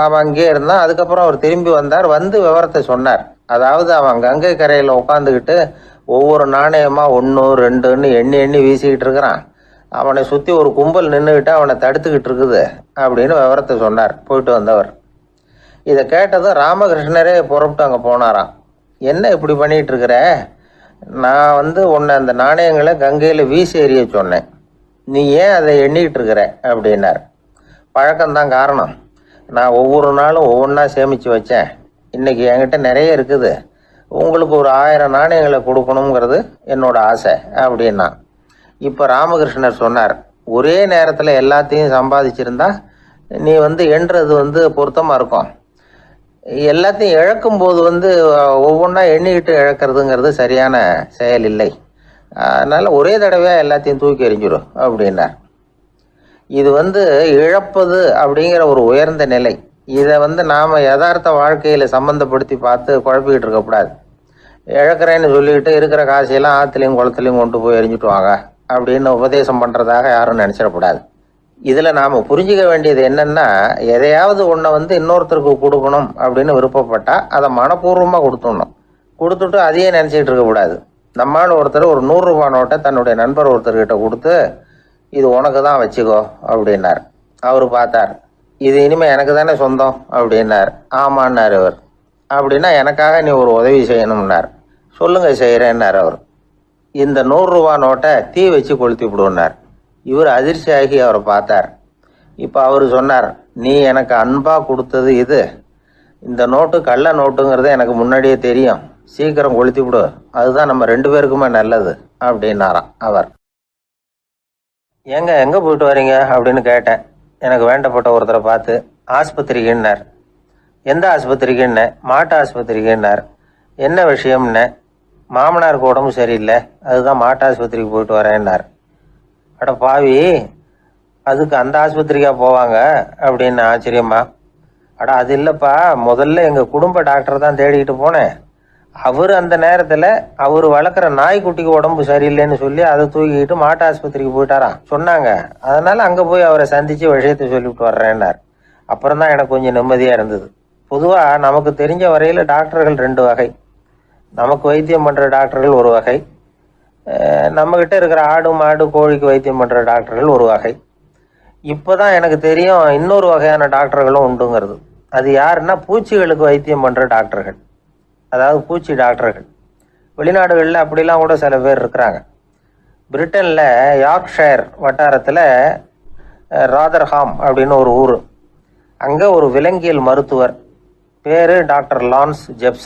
அவன் அங்கேயே இருந்தான். அதுக்கப்புறம் அவர் திரும்பி வந்தார். வந்து விவரத்தை சொன்னார். அதாவது அவன் கங்கை கரையில் உட்காந்துக்கிட்டு ஒவ்வொரு நாணயமா 1 2ன்னு எண்ணி எண்ணி வீசிக்கிட்டு இருக்கிறான். அவனை சுற்றி ஒரு கும்பல் நின்றுக்கிட்டு அவனை தடுத்துக்கிட்டு இருக்குது அப்படின்னு விவரத்தை சொன்னார் போயிட்டு வந்தவர். இதை கேட்டதும் ராமகிருஷ்ணரே புறப்பட்டு அங்கே போனாராம். என்ன இப்படி பண்ணிட்டு இருக்கிற, நான் உன்னை அந்த நாணயங்களை கங்கையில் வீசி எறிய சொன்னேன், நீ ஏன் அதை எண்ணிக்கிட்டு இருக்கிற அப்படின்னார். பழக்கம்தான் காரணம், நான் ஒவ்வொரு நாளும் ஒவ்வொன்றா சேமித்து வச்சேன். இன்னைக்கு என்கிட்ட நிறைய இருக்குது, உங்களுக்கு ஒரு 1000 நாணயங்களை கொடுக்கணுங்கிறது என்னோட ஆசை அப்படின்னா. இப்போ ராமகிருஷ்ணர் சொன்னார், ஒரே நேரத்தில் எல்லாத்தையும் சம்பாதிச்சிருந்தா நீ எண்ணுறது பொருத்தமாக இருக்கும். எல்லாத்தையும் இழக்கும்போது ஒவ்வொன்றா எண்ணிக்கிட்டு இழக்கிறதுங்கிறது சரியான செயல் இல்லை. அதனால் ஒரே தடவையாக எல்லாத்தையும் தூக்கி எறிஞ்சிடும் அப்படின்னார். இது இழப்பது அப்படிங்கிற ஒரு உயர்ந்த நிலை. இதை நாம் யதார்த்த வாழ்க்கையில் சம்மந்தப்படுத்தி பார்த்து குழப்பிக்கிட்டு இருக்கக்கூடாது. இழக்கிறேன்னு சொல்லிக்கிட்டு இருக்கிற காசையெல்லாம் ஆற்றுலையும் குளத்துலையும் கொண்டு போய் எறிஞ்சிட்டு வாங்க அப்படின்னு உபதேசம் பண்ணுறதாக யாரும் நினச்சிடக்கூடாது. இதில் நாம் புரிஞ்சிக்க வேண்டியது என்னென்னா, எதையாவது ஒன்றை இன்னொருத்தருக்கு கொடுக்கணும் அப்படின்னு விருப்பப்பட்டால் அதை மனப்பூர்வமாக கொடுத்துடணும். கொடுத்துட்டு அதையே நினச்சிக்கிட்டு இருக்கக்கூடாது. நம்மால் ஒருத்தர் ஒரு 100 ரூபா நோட்டை தன்னுடைய நண்பர் ஒருத்தர்கிட்ட கொடுத்து, இது உனக்கு தான் வச்சுக்கோ அப்படின்னார். அவர் பார்த்தார், இது இனிமேல் எனக்கு தானே சொந்தம் அப்படின்னார். ஆமான்னார் அவர். அப்படின்னா எனக்காக நீ ஒரு உதவி செய்யணும்னார். சொல்லுங்க செய்கிறேன்னார் அவர். இந்த 100 ரூபா நோட்டை தீ வச்சு கொளுத்தி விடுனார். இவர் அதிர்ச்சியாகி அவரை பார்த்தார். இப்போ அவர் சொன்னார், நீ எனக்கு அன்பாக கொடுத்தது இது, இந்த நோட்டு கள்ள நோட்டுங்கிறது எனக்கு முன்னாடியே தெரியும், சீக்கிரம் கொளுத்தி விடு, அதுதான் நம்ம 2 பேருக்குமே நல்லது அப்படின்னாராம் அவர். எங்கே போயிட்டு வரீங்க அப்படின்னு கேட்டேன். எனக்கு வேண்டப்பட்ட ஒருத்தரை பார்த்து. ஆஸ்பத்திரிக்குன்னார். எந்த ஆஸ்பத்திரிக்குன்னே? மாட்டு ஆஸ்பத்திரிக்குன்னார். என்ன விஷயம்னே? மாமனாருக்கு உடம்பு சரியில்லை, அதுதான் மாட்டு ஆஸ்பத்திரிக்கு போயிட்டு வரேன்னார். அட பாவி, அதுக்கு அந்த ஆஸ்பத்திரிக்கா போவாங்க அப்படின்னு ஆச்சரியமா. அட அது இல்லைப்பா, முதல்ல எங்கள் குடும்ப டாக்டர் தான் தேடிக்கிட்டு போனேன். அவர் அந்த நேரத்தில் அவர் வளர்க்குற நாய்க்குட்டிக்கு உடம்பு சரியில்லைன்னு சொல்லி அதை தூக்கிக்கிட்டு மாட்டு ஆஸ்பத்திரிக்கு போயிட்டாராம் சொன்னாங்க. அதனால் அங்கே போய் அவரை சந்தித்து விஷயத்தை சொல்லிவிட்டு வர்றேன்னார். அப்புறம் தான் எனக்கு கொஞ்சம் நிம்மதியாக இருந்தது. பொதுவாக நமக்கு தெரிஞ்ச வரையில் டாக்டர்கள் 2 வகை. நமக்கு வைத்தியம் பண்ணுற டாக்டர்கள் ஒரு வகை, நம்மக்கிட்ட இருக்கிற ஆடு மாடு கோழிக்கு வைத்தியம் பண்ணுற டாக்டர்கள் ஒரு வகை. இப்போ தான் எனக்கு தெரியும் இன்னொரு வகையான டாக்டர்களும் உண்டுங்கிறது. அது யாருன்னா பூச்சிகளுக்கு வைத்தியம் பண்ணுற டாக்டர்கள், அதாவது பூச்சி டாக்டர்கள். வெளிநாடுகளில் அப்படிலாம் கூட சில பேர் இருக்கிறாங்க. பிரிட்டனில் யார்க்ஷயர் வட்டாரத்தில் ராதர்ஹாம் அப்படின்னு ஒரு ஊர். அங்கே ஒரு விலங்கியல் மருத்துவர், பேர் டாக்டர் லான்ஸ் ஜெப்சன்.